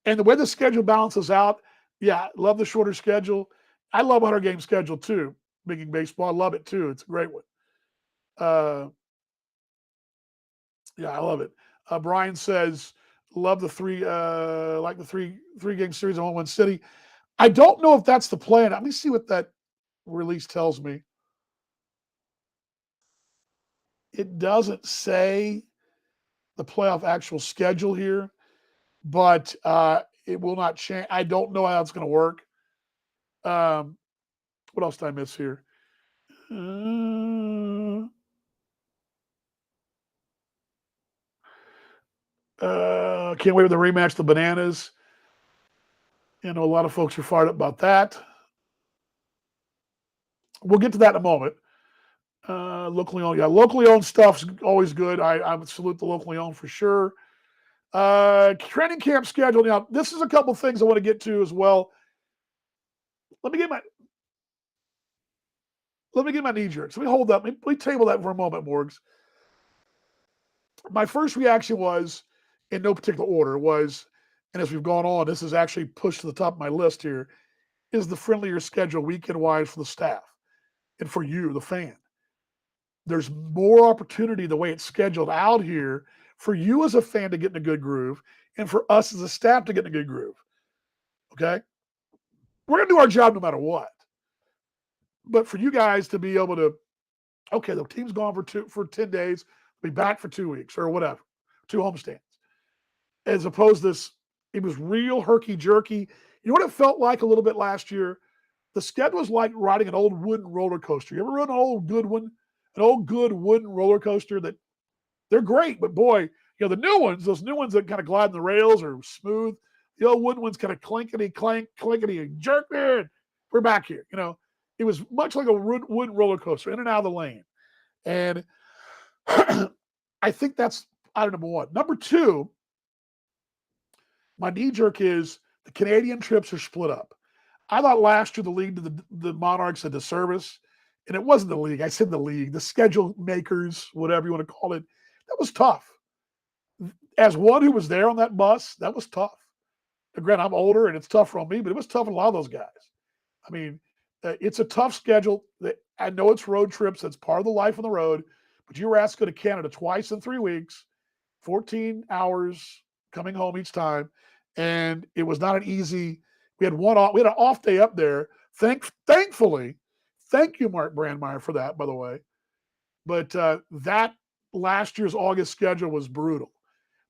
And the way the schedule balances out, yeah, love the shorter schedule. I love 100-game schedule too. Big League Baseball, I love it too. It's a great one. Yeah, I love it. Brian says, love the three-game series in one city. I don't know if that's the plan. Let me see what that release tells me. It doesn't say the playoff actual schedule here, but it will not change. I don't know how it's going to work. What else did I miss here? Can't wait for the rematch, the Bananas. You know, a lot of folks are fired up about that. We'll get to that in a moment. Locally owned, yeah, locally owned stuff's always good. I would salute the locally owned for sure. Training camp schedule. Now, this is a couple things I want to get to as well. Let me get my knee jerks. Let me hold that. Let me table that for a moment, Morgs. My first reaction was, in no particular order, was, and as we've gone on, this is actually pushed to the top of my list here, is the friendlier schedule weekend-wise for the staff and for you, the fan. There's more opportunity the way it's scheduled out here for you as a fan to get in a good groove and for us as a staff to get in a good groove. Okay? We're going to do our job no matter what. But for you guys to be able to, okay, the team's gone for 10 days, be back for 2 weeks or whatever, 2 homestands. As opposed to this, it was real herky-jerky. You know what it felt like a little bit last year? The schedule was like riding an old wooden roller coaster. You ever rode an old good one? An old good wooden roller coaster that they're great, but boy, you know, the new ones, those new ones that kind of glide in the rails are smooth. The old wooden ones kind of clinkety, clank, clinkety, and jerk, man. We're back here. You know, it was much like a wooden roller coaster in and out of the lane. And I think that's item number one. Number two, my knee jerk is the Canadian trips are split up. I thought last year the league did the Monarchs a disservice, and it wasn't the league. I said the league, the schedule makers, whatever you want to call it. That was tough. As one who was there on that bus, that was tough. Granted, I'm older and it's tougher on me, but it was tough on a lot of those guys. I mean, it's a tough schedule. I know it's road trips. That's part of the life on the road. But you were asked to go to Canada twice in 3 weeks, 14 hours coming home each time, and it was not an easy. We had an off day up there. Thankfully, thank you, Mark Brandmeier, for that, by the way. But that last year's August schedule was brutal.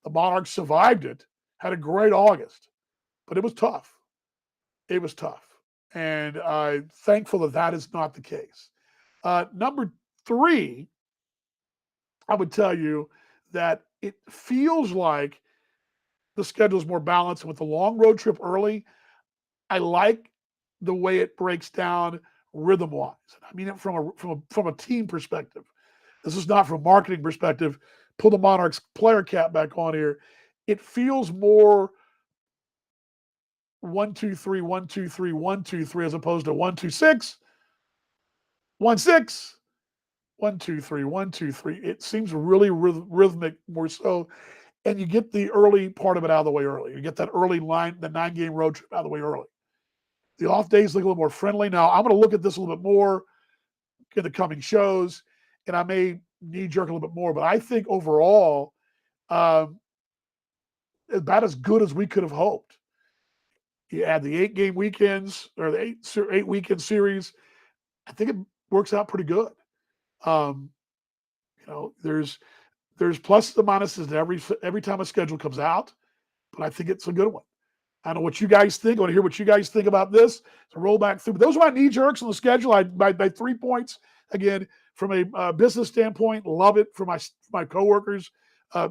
The Monarchs survived it, had a great August, but it was tough. It was tough. And I'm thankful that is not the case. Number 3, I would tell you that it feels like the schedule is more balanced. With the long road trip early, I like the way it breaks down rhythm-wise. I mean it from a team perspective. This is not from a marketing perspective. Pull the Monarchs player cap back on here. It feels more 1, 2, 3, 1, 2, 3, 1, 2, 3, as opposed to 1, 2, 6, 1, 6, 1, 2, 3, 1, 2, 3. It seems really rhythmic more so. And you get the early part of it out of the way early. You get that early line, the 9-game road trip out of the way early. The off days look a little more friendly. Now, I'm going to look at this a little bit more in the coming shows, and I may knee jerk a little bit more, but I think overall, about as good as we could have hoped. You add the 8-game weekends or the eight weekend series, I think it works out pretty good. Um, there's pluses and minuses to every time a schedule comes out, but I think it's a good one. I don't know what you guys think. I want to hear what you guys think about this. So roll back through. But those are my knee jerks on the schedule. My 3 points again from a business standpoint. Love it for my coworkers.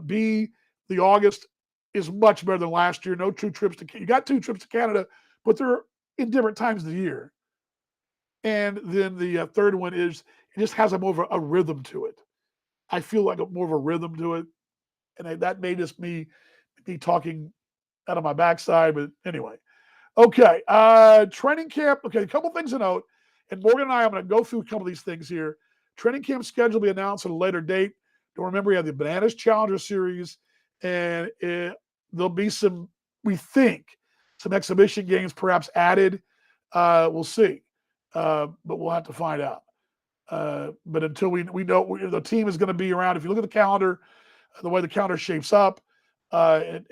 B, the August is much better than last year. No 2 trips you got 2 trips to Canada, but they're in different times of the year. And then the third one is it just has more of a rhythm to it. I feel like more of a rhythm to it, and that may just me talking out of my backside. But anyway, okay. Training camp. Okay, a couple things to note. And Morgan and I'm going to go through a couple of these things here. Training camp schedule will be announced at a later date. Don't remember, we have the Bananas Challenger Series, and there'll be we think, some exhibition games perhaps added. We'll see, but we'll have to find out. But until we know the team is going to be around, if you look at the calendar, the way the calendar shapes up, and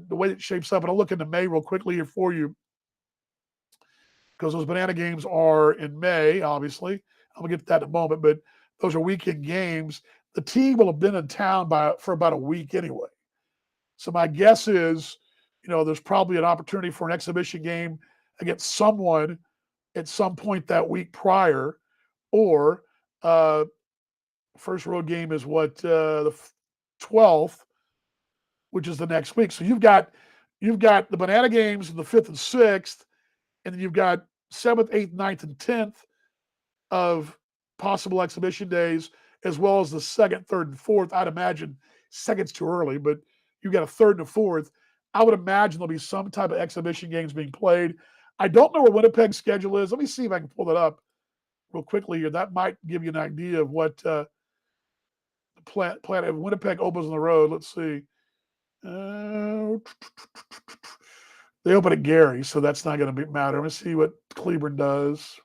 the way it shapes up, and I'll look into May real quickly here for you, because those banana games are in May, obviously. I'm going to get to that in a moment, but those are weekend games. The team will have been in town for about a week anyway. So my guess is, there's probably an opportunity for an exhibition game against someone at some point that week prior, or first road game is the 12th, which is the next week. So you've got the banana games the 5th and 6th, and then you've got 7th, 8th, 9th, and 10th of possible exhibition days, as well as the 2nd, 3rd, and 4th. I'd imagine 2nd's too early, but you've got a 3rd and a 4th. I would imagine there'll be some type of exhibition games being played. I don't know where Winnipeg's schedule is. Let me see if I can pull that up real quickly here. That might give you an idea of what the plan. If Winnipeg opens on the road, let's see. They open at Gary, so that's not going to matter. Let me see what Cleburne does.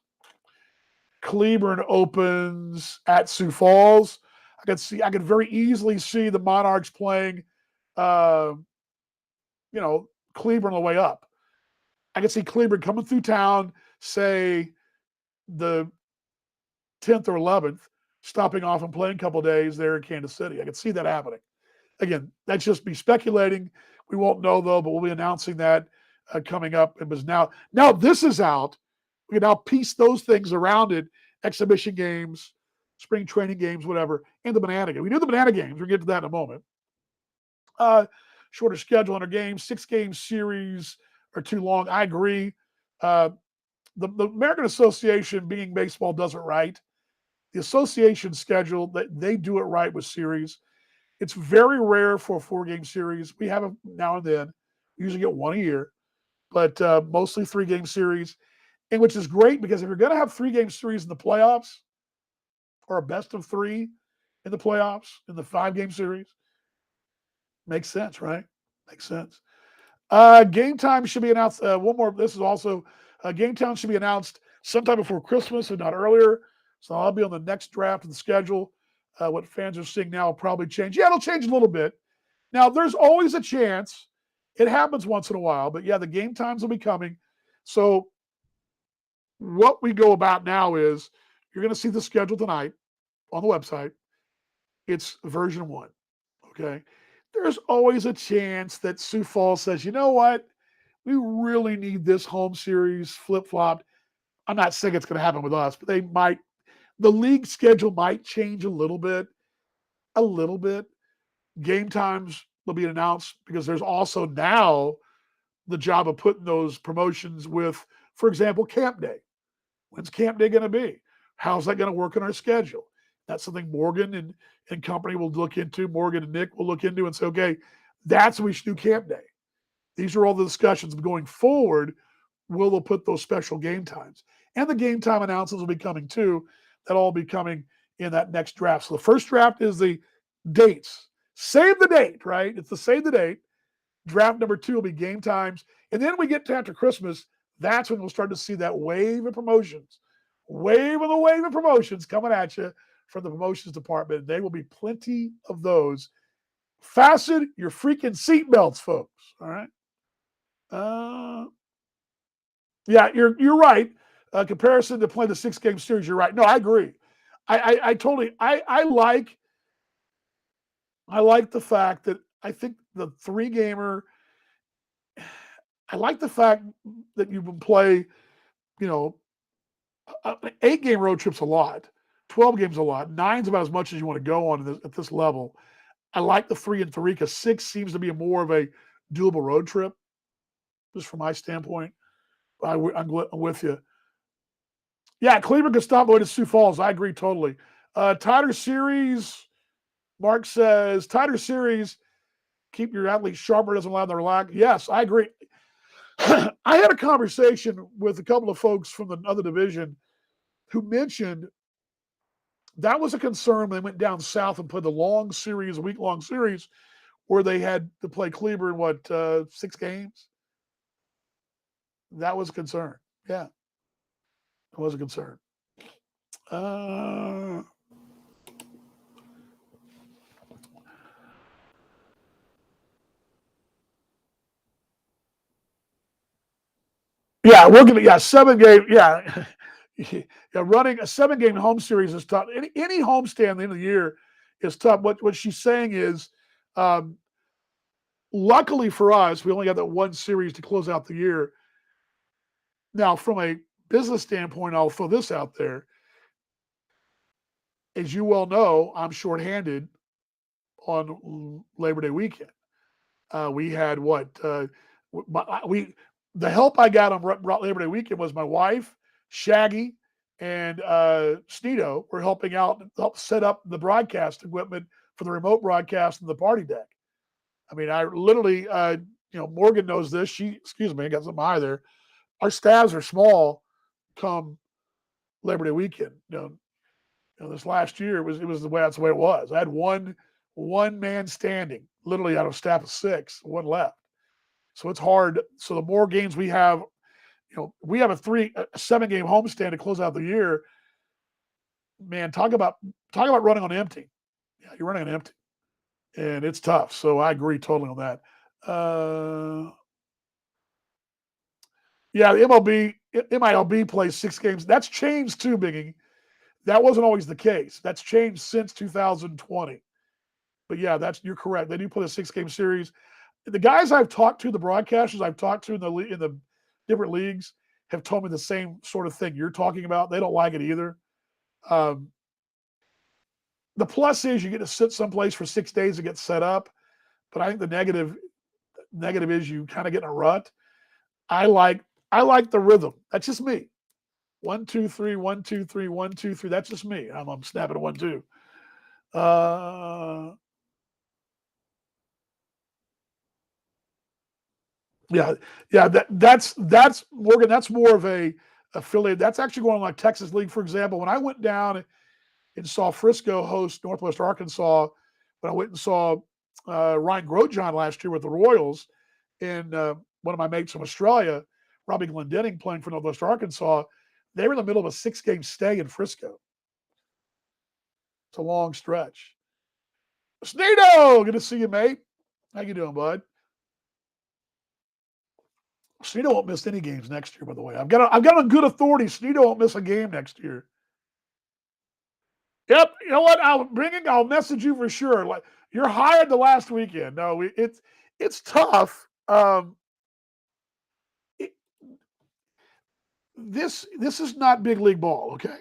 Cleburne opens at Sioux Falls. I could very easily see the Monarchs playing, Cleburne on the way up. I could see Cleburne coming through town, say the 10th or 11th, stopping off and playing a couple of days there in Kansas City. I could see that happening. Again, that's just me speculating. We won't know, though, but we'll be announcing that coming up. It was now this is out. We can now piece those things around it, exhibition games, spring training games, whatever, and the banana game. We knew the banana games. We'll get to that in a moment. Shorter schedule on our games. 6-game series are too long. I agree. The American Association, being baseball, does it right. The association schedule, they do it right with series. It's very rare for a 4-game series. We have them now and then. We usually get one a year, but mostly 3-game series, and which is great because if you're going to have 3-game series in the playoffs, or a best of 3 in the playoffs, in the 5-game series, makes sense, right? Makes sense. Game time should be announced. One more. This is also game time should be announced sometime before Christmas, if not earlier. So I'll be on the next draft of the schedule. What fans are seeing now will probably change. Yeah, it'll change a little bit. Now, there's always a chance. It happens once in a while, but yeah, the game times will be coming. So what we go about now is you're going to see the schedule tonight on the website. It's version 1. Okay. There's always a chance that Sioux Falls says, you know what? We really need this home series flip-flopped. I'm not saying it's going to happen with us, but the league schedule might change a little bit. Game times will be announced because there's also now the job of putting those promotions with, for example, Camp Day. When's Camp Day going to be? How's that going to work in our schedule? That's something Morgan and company will look into. Morgan and Nick will look into and say, okay, that's what we should do Camp Day. These are all the discussions going forward. Will they put those special game times? And the game time announcements will be coming too. That'll all be coming in that next draft. So the first draft is the dates. Save the date, right? It's the save the date. Draft number 2 will be game times. And then we get to after Christmas. That's when we'll start to see that wave of promotions. Wave of promotions coming at you from the promotions department. There will be plenty of those. Fasten your freaking seatbelts, folks. All right. Yeah, you're right. Comparison to playing the 6-game series, you're right. No, I agree. I totally I like the fact that I think the 3-gamer. I like the fact that you can play, you know, 8-game road trips a lot, 12 games a lot, 9's about as much as you want to go on at this level. I like the 3 and 3 because 6 seems to be more of a doable road trip, just from my standpoint. I'm with you. Yeah, Cleveland can stop going to Sioux Falls. I agree totally. Tighter series. Mark says tighter series. Keep your athletes sharper. Doesn't allow them to relax. Yes, I agree. I had a conversation with a couple of folks from the other division who mentioned that was a concern when they went down south and played the long series, week-long series, where they had to play Cleveland, 6 games? That was a concern. Yeah, it was a concern. Yeah, we're gonna 7-game. Yeah, yeah, running a 7-game home series is tough. Any homestand at the end of the year is tough. What she's saying is, um, luckily for us, we only got that one series to close out the year. Now, from a business standpoint, I'll throw this out there. As you well know, I'm shorthanded on Labor Day weekend. We had the help I got on Labor Day weekend was my wife, Shaggy, and Sneedo were helping out, help set up the broadcast equipment for the remote broadcast and the party deck. I mean, I literally, Morgan knows this. Excuse me, I got some eye there. Our staffs are small come Labor Day weekend. This last year that's the way it was. I had one man standing, literally out of a staff of 6, one left. So it's hard. So the more games we have, we have a 7-game homestand to close out the year. Man, talk about running on empty. Yeah, you're running on empty, and it's tough. So I agree totally on that. Yeah, the MILB plays 6 games. That's changed too, Biggie. That wasn't always the case. That's changed since 2020. But yeah, you're correct. They do play a 6-game series. The guys I've talked to, the broadcasters I've talked to in the different leagues, have told me the same sort of thing you're talking about. They don't like it either. The plus is you get to sit someplace for 6 days to get set up, but I think the negative is you kind of get in a rut. I like the rhythm. That's just me. 1, 2, 3, 1, 2, 3, 1, 2, 3. That's just me. I'm snapping a 1, 2. Yeah. That's Morgan. That's more of a affiliate. That's actually going on like Texas League, for example. When I went down and saw Frisco host Northwest Arkansas, when I went and saw Ryan Grosjean last year with the Royals, and one of my mates from Australia, Robbie Glendenning, playing for Northwest Arkansas, they were in the middle of a 6-game stay in Frisco. It's a long stretch. Sneedo, good to see you, mate. How you doing, bud? Sneedo won't miss any games next year, by the way. I've got on good authority. Sneedo won't miss a game next year. Yep. You know what? I'll message you for sure. Like, you're hired the last weekend. No, it's tough. This is not big league ball, okay?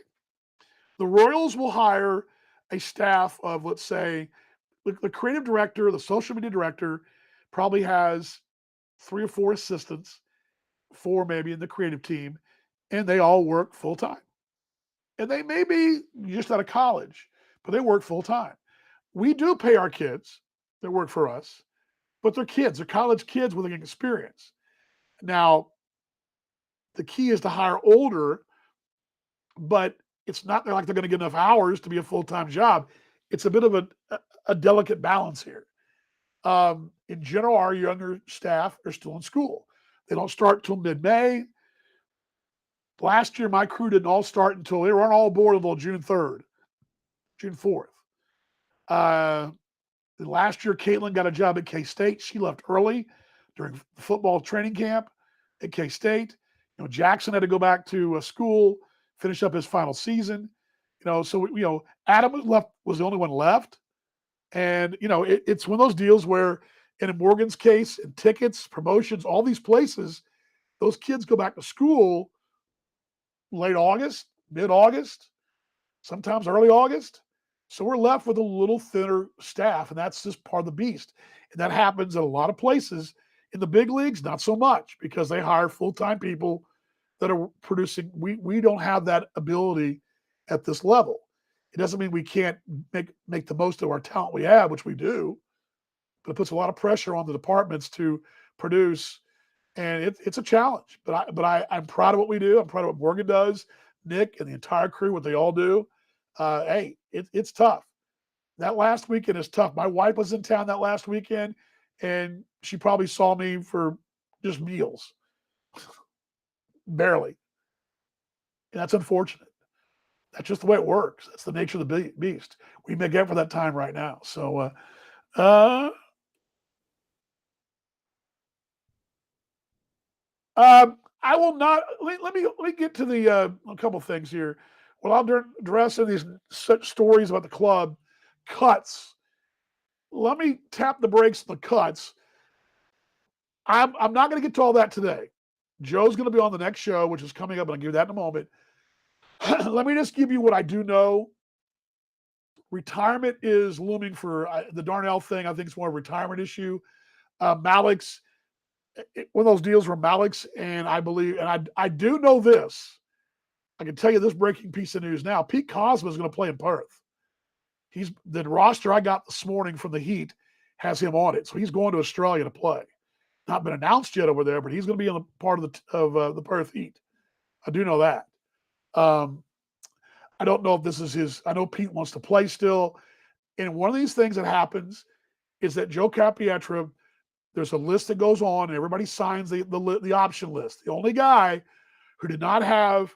The Royals will hire a staff of, let's say, the creative director, the social media director probably has 3 or 4 assistants, 4 maybe in the creative team, and they all work full time. And they may be just out of college, but they work full time. We do pay our kids that work for us, but they're kids. They're college kids with experience. Now, the key is to hire older, but it's not like they're going to get enough hours to be a full-time job. It's a bit of a delicate balance here. In general, our younger staff are still in school. They don't start till mid-May. Last year, my crew didn't all start until they weren't all aboard until June 3rd, June 4th. Last year, Caitlin got a job at K-State. She left early during football training camp at K-State. Jackson had to go back to school, finish up his final season. So Adam was the only one left. And, it's one of those deals where, in Morgan's case, in tickets, promotions, all these places, those kids go back to school late August, mid-August, sometimes early August. So we're left with a little thinner staff, and that's just part of the beast. And that happens at a lot of places. In the big leagues, not so much, because they hire full-time people that are producing. We don't have that ability at this level. It doesn't mean we can't make the most of our talent we have, which we do, but it puts a lot of pressure on the departments to produce, and it's a challenge. But I'm proud of what we do. I'm proud of what Morgan does, Nick, and the entire crew, what they all do. Hey, it's tough. That last weekend is tough. My wife was in town that last weekend, and she probably saw me for just meals, barely. And that's unfortunate. That's just the way it works. That's the nature of the beast. We make up for that time right now. So, I will not. Let me get to the a couple things here. Well, I'll address in these such stories about the club cuts. Let me tap the brakes on the cuts. I'm not going to get to all that today. Joe's going to be on the next show, which is coming up, and I'll give you that in a moment. Let me just give you what I do know. Retirement is looming for the Darnell thing. I think it's more a retirement issue. Malik's, one of those deals where Malik's, and I believe, and I do know this. I can tell you this breaking piece of news now. Pete Cosma is going to play in Perth. The roster I got this morning from the Heat has him on it. So he's going to Australia to play. Not been announced yet over there, but he's going to be on the part of the Perth Heat. I do know that. I don't know if this is his. I know Pete wants to play still. And one of these things that happens is that Joe Capietra, there's a list that goes on, and everybody signs the option list. The only guy who did not have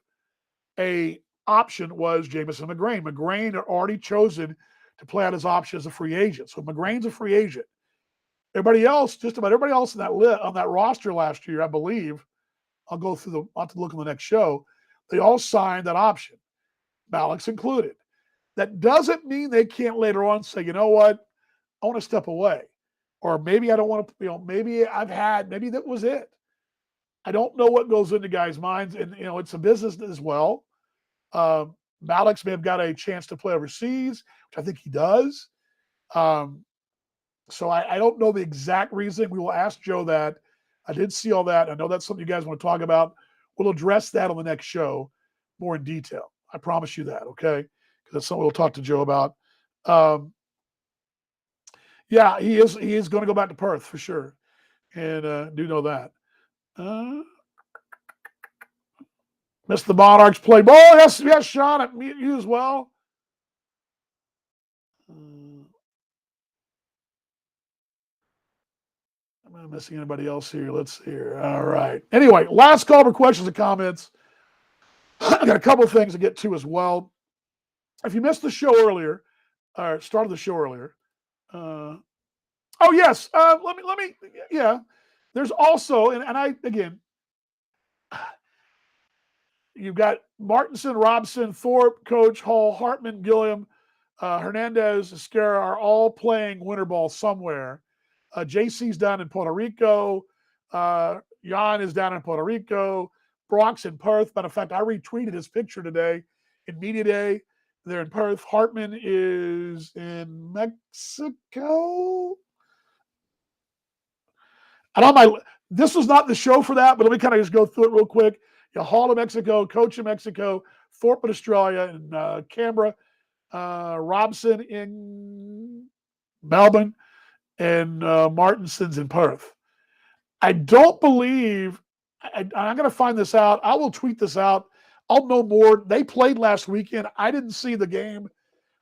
a option was Jamison McGrain. McGrain had already chosen to play out his option as a free agent. So McGrain's a free agent. Everybody else, just about everybody else on that roster last year, I believe, I'll have to look on the next show, they all signed that option, Malik's included. That doesn't mean they can't later on say, you know what, I want to step away. Or maybe I don't want to, maybe that was it. I don't know what goes into guys' minds. And, it's a business as well. Malik's may have got a chance to play overseas, which I think he does. So I don't know the exact reason. We will ask Joe that. I did see all that. I know that's something you guys want to talk about. We'll address that on the next show more in detail. I promise you that, okay? Because that's something we'll talk to Joe about. Yeah, he is going to go back to Perth for sure. And do know that. Missed the Monarchs play ball. Yes, Sean, you as well. Am I missing anybody else here? Let's see here. All right. Anyway, last call for questions and comments. I got a couple of things to get to as well. If you missed the show earlier, or started the show earlier, oh yes, let me. Yeah, there's also, and I again, you've got Martinson, Robson, Thorpe, Coach, Hall, Hartman, Gilliam, Hernandez, Escara are all playing winter ball somewhere. JC's down in Puerto Rico. Jan is down in Puerto Rico. Brock's in Perth. Matter of fact, I retweeted his picture today in Media Day. They're in Perth. Hartman is in Mexico. This was not the show for that, but let me kind of just go through it real quick. Hall in Mexico, Coach in Mexico, Thorpe in Australia, and Canberra. Robson in Melbourne, and Martinson's in Perth. I don't believe, I'm going to find this out. I will tweet this out. I'll know more. They played last weekend. I didn't see the game.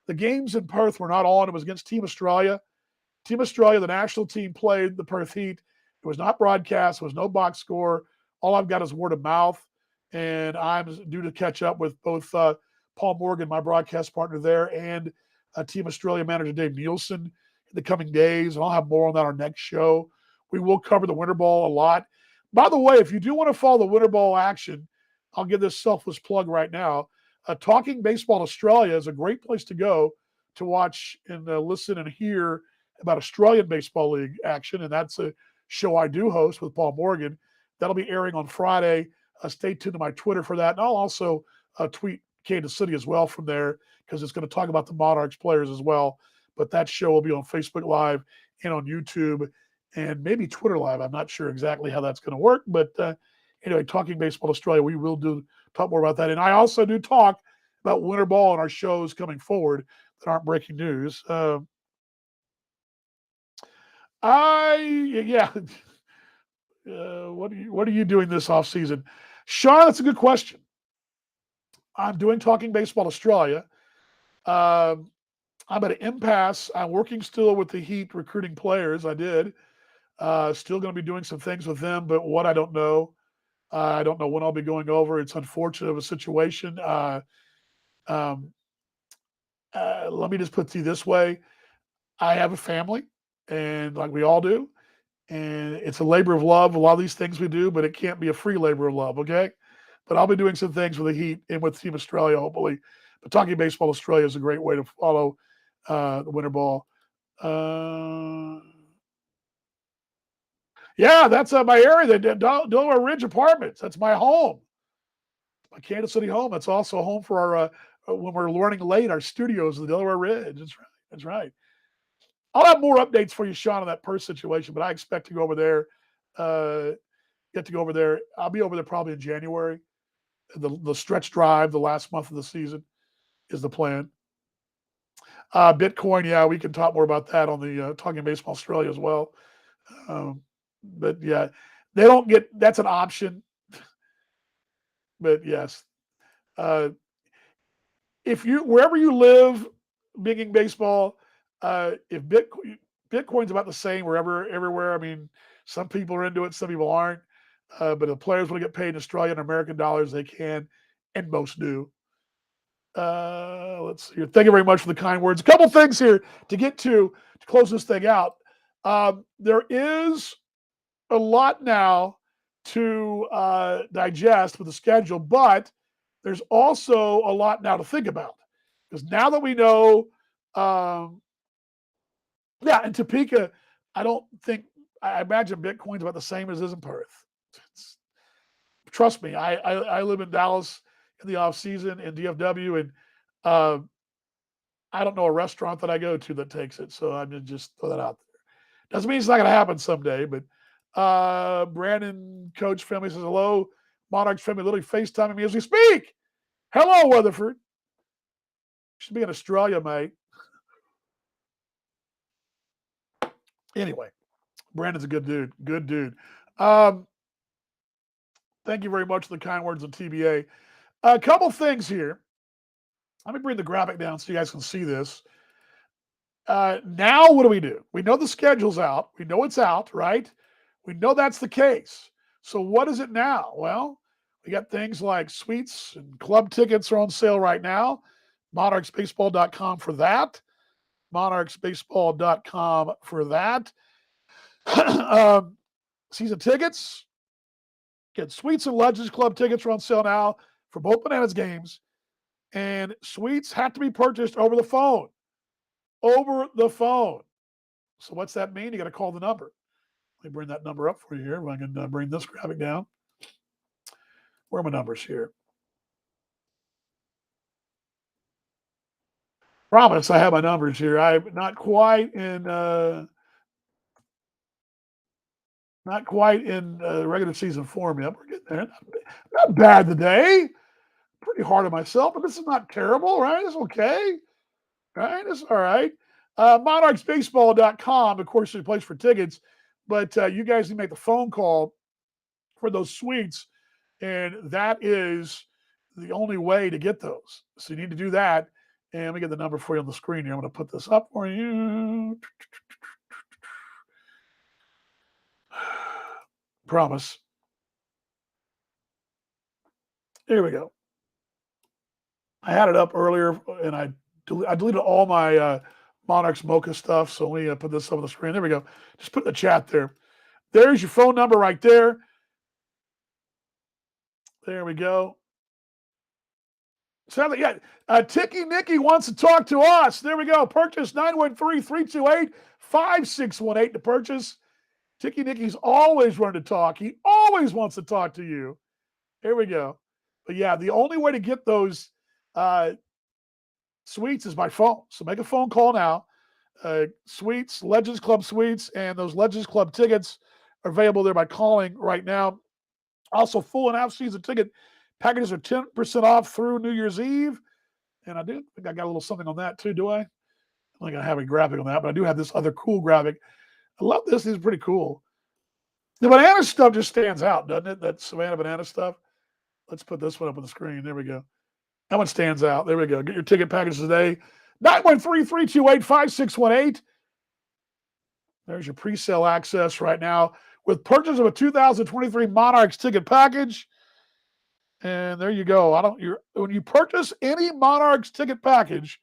The games in Perth were not on. It was against Team Australia. Team Australia, the national team, played the Perth Heat. It was not broadcast. There was no box score. All I've got is word of mouth. And I'm due to catch up with both Paul Morgan, my broadcast partner there, and Team Australia manager Dave Nielsen in the coming days. And I'll have more on that on our next show. We will cover the Winter Ball a lot. By the way, if you do want to follow the Winter Ball action, I'll give this selfless plug right now. Talking Baseball Australia is a great place to go to watch and listen and hear about Australian Baseball League action. And that's a show I do host with Paul Morgan. That'll be airing on Friday. Stay tuned to my Twitter for that. And I'll also tweet Kansas City as well from there because it's going to talk about the Monarchs players as well. But that show will be on Facebook Live and on YouTube and maybe Twitter Live. I'm not sure exactly how that's going to work. But anyway, Talking Baseball Australia, we will talk more about that. And I also do talk about Winter Ball on our shows coming forward that aren't breaking news. What are you doing this off season, Sean? That's a good question. I'm doing Talking Baseball Australia. I'm at an impasse. I'm working still with the Heat recruiting players. I did. Still going to be doing some things with them, but what I don't know. I don't know when I'll be going over. It's unfortunate of a situation. Let me just put it to you this way. I have a family, and like we all do, and it's a labor of love. A lot of these things we do, but it can't be a free labor of love, okay? But I'll be doing some things with the Heat and with Team Australia, hopefully. But Talking Baseball Australia is a great way to follow the Winter Ball. Yeah, that's my area, the Delaware Ridge Apartments. That's my home, my Kansas City home. That's also a home for our, when we're learning late, our studios, the Delaware Ridge. That's right. That's right. I'll have more updates for you, Sean, on that Perth situation, but I expect to go over there, get to go over there. I'll be over there probably in January. The stretch drive, the last month of the season is the plan. Bitcoin, yeah, we can talk more about that on the Talking Baseball Australia as well. But yeah, they don't get, that's an option. But yes, if you, wherever you live, bigging baseball, if Bitcoin's about the same everywhere. I mean, some people are into it, some people aren't. But the players want to get paid in Australian or American dollars, they can, and most do. Let's see. Thank you very much for the kind words. A couple things here to get to close this thing out. There is a lot now to digest with the schedule, but there's also a lot now to think about because now that we know, in Topeka, I imagine Bitcoin's about the same as it is in Perth. Trust me, I live in Dallas in the off season in DFW, and I don't know a restaurant that I go to that takes it. So I'm just throw that out there. Doesn't mean it's not going to happen someday, but Brandon Coach family says hello. Monarchs family literally FaceTiming me as we speak. Hello, Weatherford. Should be in Australia, mate. Anyway, Brandon's a good dude. Good dude. Thank you very much for the kind words on TBA. A couple things here. Let me bring the graphic down so you guys can see this. Now, what do? We know the schedule's out. We know it's out, right? We know that's the case. So what is it now? Well, we got things like suites and club tickets are on sale right now. Monarchsbaseball.com for that. Monarchsbaseball.com for that. Season tickets. Get Suites and Legends Club tickets are on sale now for both Bananas games. And suites have to be purchased over the phone. Over the phone. So what's that mean? You got to call the number. Let me bring that number up for you here. I can bring this graphic down. Where are my numbers here? Promise I have my numbers here. I'm not quite in regular season form yet. We're getting there. Not bad today. Pretty hard on myself, but this is not terrible, right? It's okay. Right? It's all right. Monarchsbaseball.com, of course, is a place for tickets, but you guys need to make the phone call for those suites, and that is the only way to get those. So you need to do that. And let me get the number for you on the screen here. I'm going to put this up for you. Promise. Here we go. I had it up earlier, and I deleted all my Monarchs Mocha stuff. So let me put this up on the screen. There we go. Just put in the chat there. There's your phone number right there. There we go. So, yeah, Ticky Nicky wants to talk to us. There we go. Purchase 913-328-5618 to purchase. Ticky Nicky's always wanting to talk. He always wants to talk to you. Here we go. But yeah, the only way to get those suites is by phone. So make a phone call now. Suites, Legends Club suites, and those Legends Club tickets are available there by calling right now. Also, full and half season ticket packages are 10% off through New Year's Eve. And I do think I got a little something on that too, do I? I don't think I have a graphic on that, but I do have this other cool graphic. I love this. This is pretty cool. The banana stuff just stands out, doesn't it? That Savannah banana stuff. Let's put this one up on the screen. There we go. That one stands out. There we go. Get your ticket package today. 913-328-5618. There's your pre-sale access right now with purchase of a 2023 Monarchs ticket package. And there you go. When you purchase any Monarchs ticket package,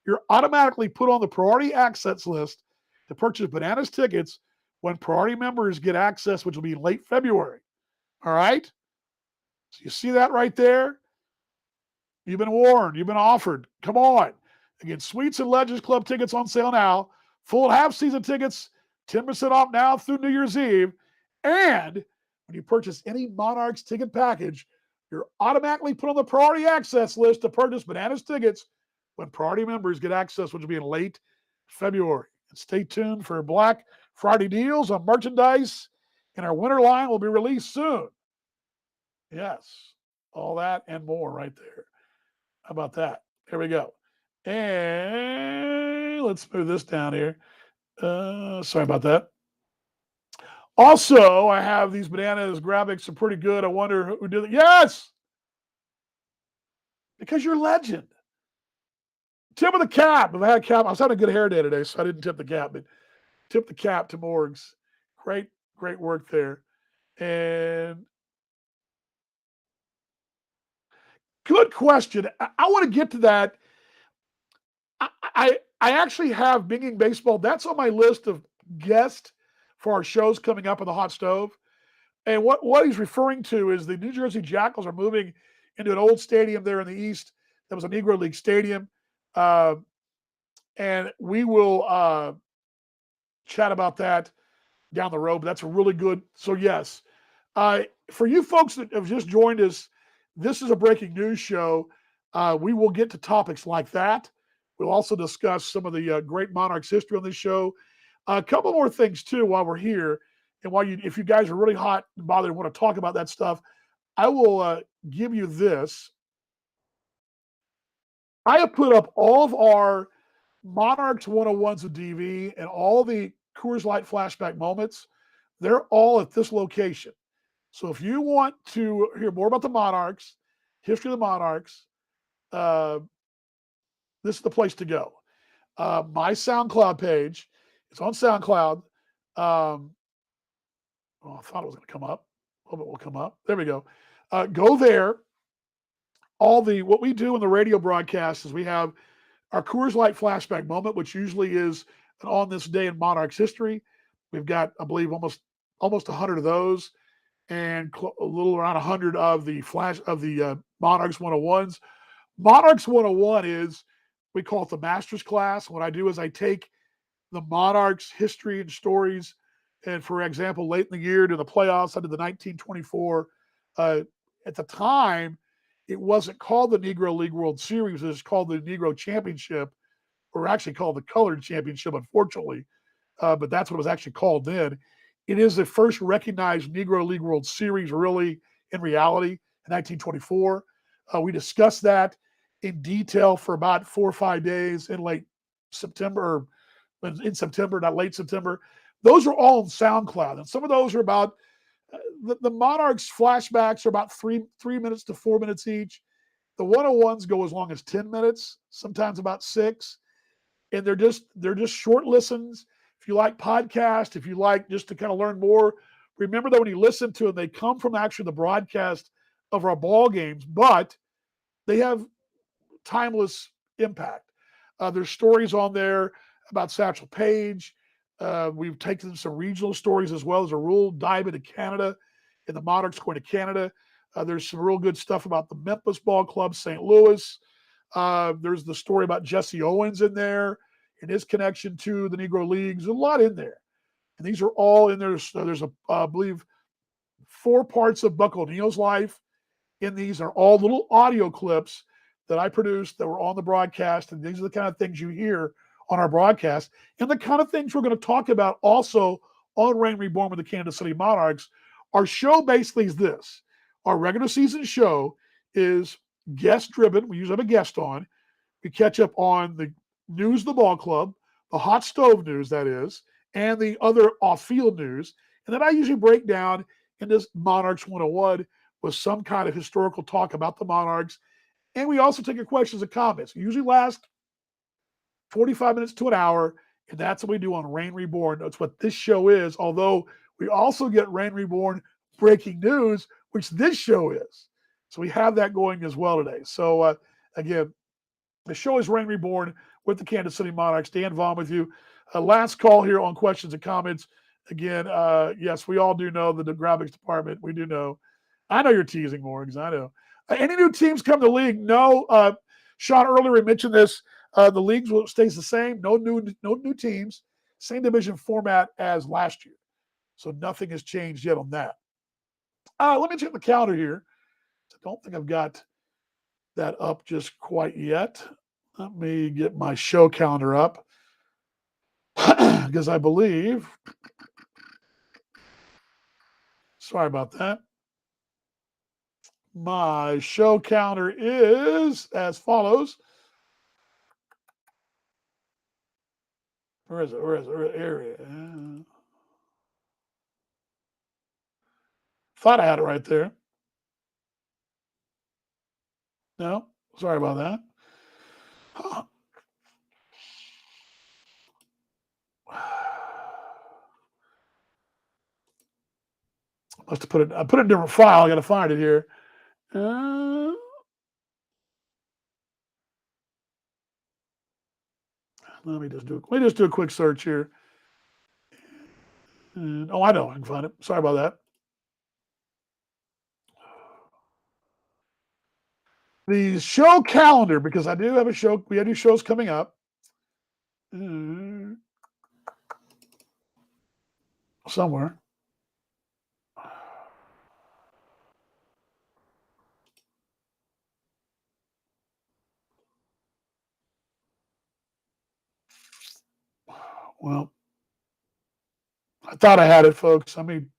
you're automatically put on the priority access list to purchase Bananas tickets when priority members get access, which will be in late February. All right? So you see that right there? You've been warned. You've been offered. Come on. Again, Suites and Legends Club tickets on sale now. Full half-season tickets, 10% off now through New Year's Eve. And when you purchase any Monarchs ticket package, you're automatically put on the priority access list to purchase Bananas tickets when priority members get access, which will be in late February. And stay tuned for Black Friday deals on merchandise, and our winter line will be released soon. Yes, all that and more right there. How about that? Here we go. And let's move this down here. Sorry about that. Also, I have these Bananas graphics are pretty good. I wonder who did it. Yes! Because you're a legend. Tip of the cap. If I had a cap, I was having a good hair day today, so I didn't tip the cap, but tip the cap to Morgs. Great work there. And good question. I want to get to that. I actually have Binging Baseball. That's on my list of guests for our shows coming up on the hot stove. And what he's referring to is the New Jersey Jackals are moving into an old stadium there in the East. That was a Negro League stadium. And we will chat about that down the road. But that's a really good. So, yes. For you folks that have just joined us, this is a breaking news show. We will get to topics like that. We'll also discuss some of the great Monarchs history on this show. A couple more things, too, while we're here. And if you guys are really hot and bothered and want to talk about that stuff, I will give you this. I have put up all of our Monarchs 101s of DV and all the Coors Light flashback moments. They're all at this location. So if you want to hear more about the Monarchs, history of the Monarchs, this is the place to go. My SoundCloud page, it's on SoundCloud. I thought it was going to come up. Hope it will come up. There we go. Go there. What we do in the radio broadcast is we have our Coors Light flashback moment, which usually is an on this day in Monarchs history. We've got, I believe, almost 100 of those, and a little around 100 of the Monarchs 101s. Monarchs 101 is, we call it the master's class. What I do is I take the Monarchs history and stories, and for example, late in the year to the playoffs, I did the 1924. At the time, it wasn't called the Negro League World Series. It was called the Negro Championship, or actually called the Colored Championship, unfortunately. But that's what it was actually called then. It is the first recognized Negro League World Series, really, in reality, in 1924. We discussed that in detail for about 4 or 5 days in late September, or in September, not late September. Those are all on SoundCloud. And some of those are about, the Monarchs flashbacks are about 3 minutes to 4 minutes each. The 101s go as long as 10 minutes, sometimes about 6. And they're just short listens. If you like podcasts, if you like just to kind of learn more, remember that when you listen to them, they come from actually the broadcast of our ball games, but they have timeless impact. There's stories on there about Satchel Paige. We've taken some regional stories as well as a real dive into Canada and the Monarchs going to Canada. There's some real good stuff about the Memphis Ball Club, St. Louis. There's the story about Jesse Owens in there and his connection to the Negro Leagues. There's a lot in there. And these are all in there. There's, I believe, 4 parts of Buck O'Neill's life. In these are all little audio clips that I produced that were on the broadcast. And these are the kind of things you hear on our broadcast. And the kind of things we're going to talk about also on Reign Reborn with the Kansas City Monarchs. Our show basically is this. Our regular season show is guest driven. We usually have a guest on. We catch up on the news of the ball club, the hot stove news, that is, and the other off-field news. And then I usually break down in this Monarchs 101 with some kind of historical talk about the Monarchs. And we also take your questions and comments. We usually last 45 minutes to an hour, and that's what we do on Reign Reborn. That's what this show is, although we also get Reign Reborn breaking news, which this show is. So we have that going as well today. So, again, the show is Reign Reborn with the Kansas City Monarchs. Dan Vaughn with you. Last call here on questions and comments. Again, yes, we all do know the graphics department. We do know. I know you're teasing, Morgs. I know. Any new teams come to the league? No. Sean, earlier we mentioned this. The league stays the same. No new teams. Same division format as last year. So nothing has changed yet on that. Let me check the calendar here. I don't think I've got that up just quite yet. Let me get my show calendar up because I believe, sorry about that. My show calendar is as follows. Where is it? Area? Thought I had it right there. No, sorry about that. Must have put it. I put it in a different file. I got to find it here. Let me just do a quick search here. And, I know I can find it. Sorry about that. The show calendar, because I do have a show. We have new shows coming up. Somewhere. Well, I thought I had it, folks. I mean,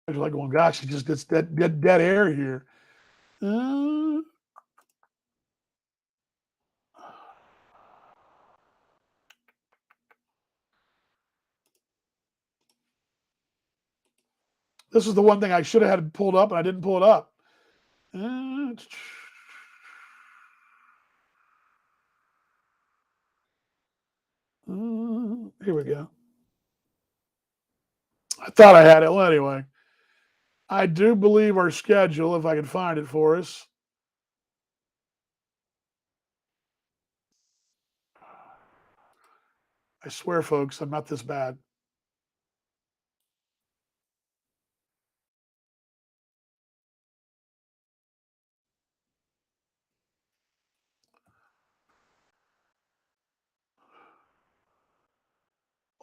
I was like going, gosh, it just gets dead air here. This is the one thing I should have had pulled up, and I didn't pull it up. Here we go. I thought I had it. Well, anyway, I do believe our schedule, if I can find it for us. I swear, folks, I'm not this bad.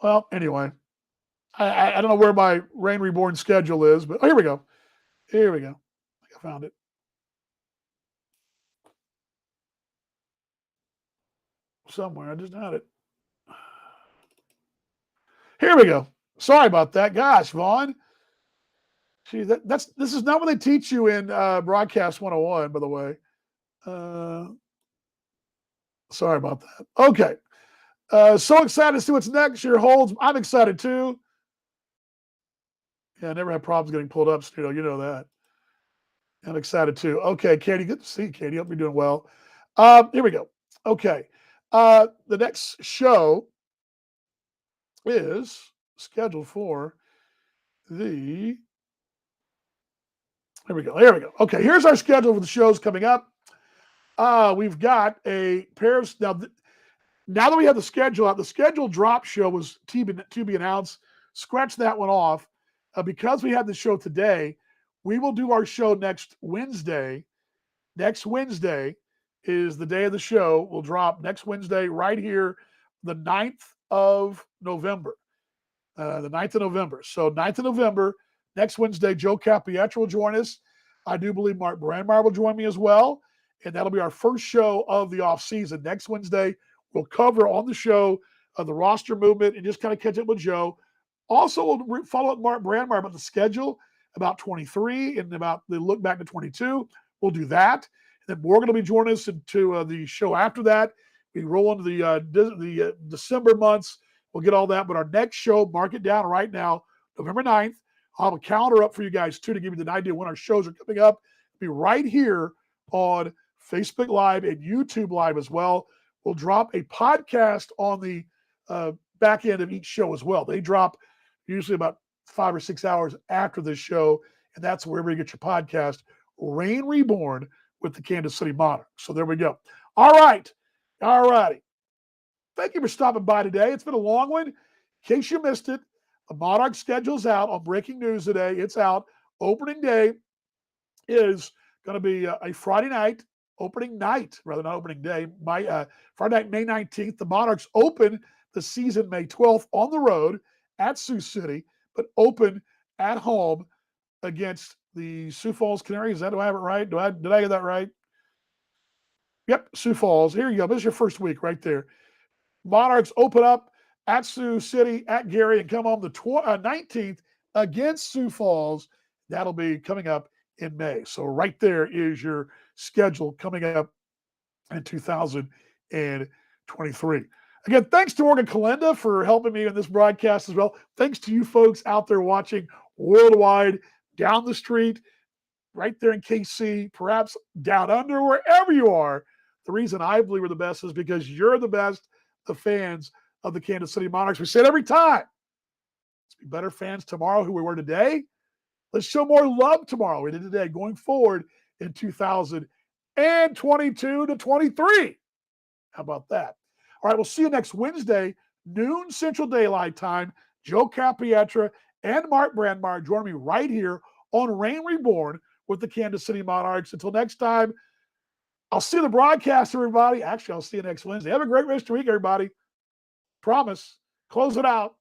Well, anyway, I don't know where my Reign Reborn schedule is, but here we go. Here we go. I found it. Somewhere. I just had it. Here we go. Sorry about that. Gosh, Vaughn. See, this is not what they teach you in Broadcast 101, by the way. Sorry about that. Okay. So excited to see what's next year holds. I'm excited too. Yeah, I never had problems getting pulled up, Studio. You know that. I'm excited too. Okay, Katie, good to see you, Katie. Hope you're doing well. Here we go. Okay. The next show is scheduled for the. Here we go. Here we go. Okay, here's our schedule for the shows coming up. We've got a pair of now that we have the schedule out. The schedule drop show was to be announced. Scratch that one off. Because we had the show today, we will do our show next Wednesday. Next Wednesday is the day of the show. We'll drop next Wednesday right here, the 9th of November. The 9th of November. So 9th of November, next Wednesday, Joe Capietro will join us. I do believe Mark Brandmeyer will join me as well. And that'll be our first show of the offseason. Next Wednesday, we'll cover on the show the roster movement and just kind of catch up with Joe. Also, we'll follow up Mark Brandmeyer about the schedule, about 23 and about the look back to 22. We'll do that. And then we're going to be joining us into the show after that. We roll into the December months. We'll get all that. But our next show, mark it down right now, November 9th. I'll have a calendar up for you guys, too, to give you an idea when our shows are coming up. It'll be right here on Facebook Live and YouTube Live as well. We'll drop a podcast on the back end of each show as well. They drop usually about 5 or 6 hours after this show, and that's wherever you get your podcast, Reborn with the Kansas City Monarchs. So there we go. All right. All righty. Thank you for stopping by today. It's been a long one. In case you missed it, the Monarch schedule's out on breaking news today. It's out. Opening day is going to be a Friday night, opening night, rather not opening day, Friday night, May 19th. The Monarchs open the season May 12th on the road at Sioux City, but open at home against the Sioux Falls Canaries. Do I have it right? Did I get that right? Yep, Sioux Falls. Here you go. This is your first week right there. Monarchs open up at Sioux City, at Gary, and come on the 19th against Sioux Falls. That'll be coming up in May. So right there is your schedule coming up in 2023. Again, thanks to Morgan Kalenda for helping me in this broadcast as well. Thanks to you folks out there watching worldwide, down the street, right there in KC, perhaps down under, wherever you are. The reason I believe we're the best is because you're the best, the fans of the Kansas City Monarchs. We say it every time. Let's be better fans tomorrow who we were today. Let's show more love tomorrow. We did today going forward in 2022 to 23. How about that? All right, we'll see you next Wednesday, noon Central Daylight Time. Joe Capietro and Mark Brandmeyer join me right here on Reign Reborn with the Kansas City Monarchs. Until next time, I'll see you the broadcast, everybody. Actually, I'll see you next Wednesday. Have a great rest of your week, everybody. Promise. Close it out.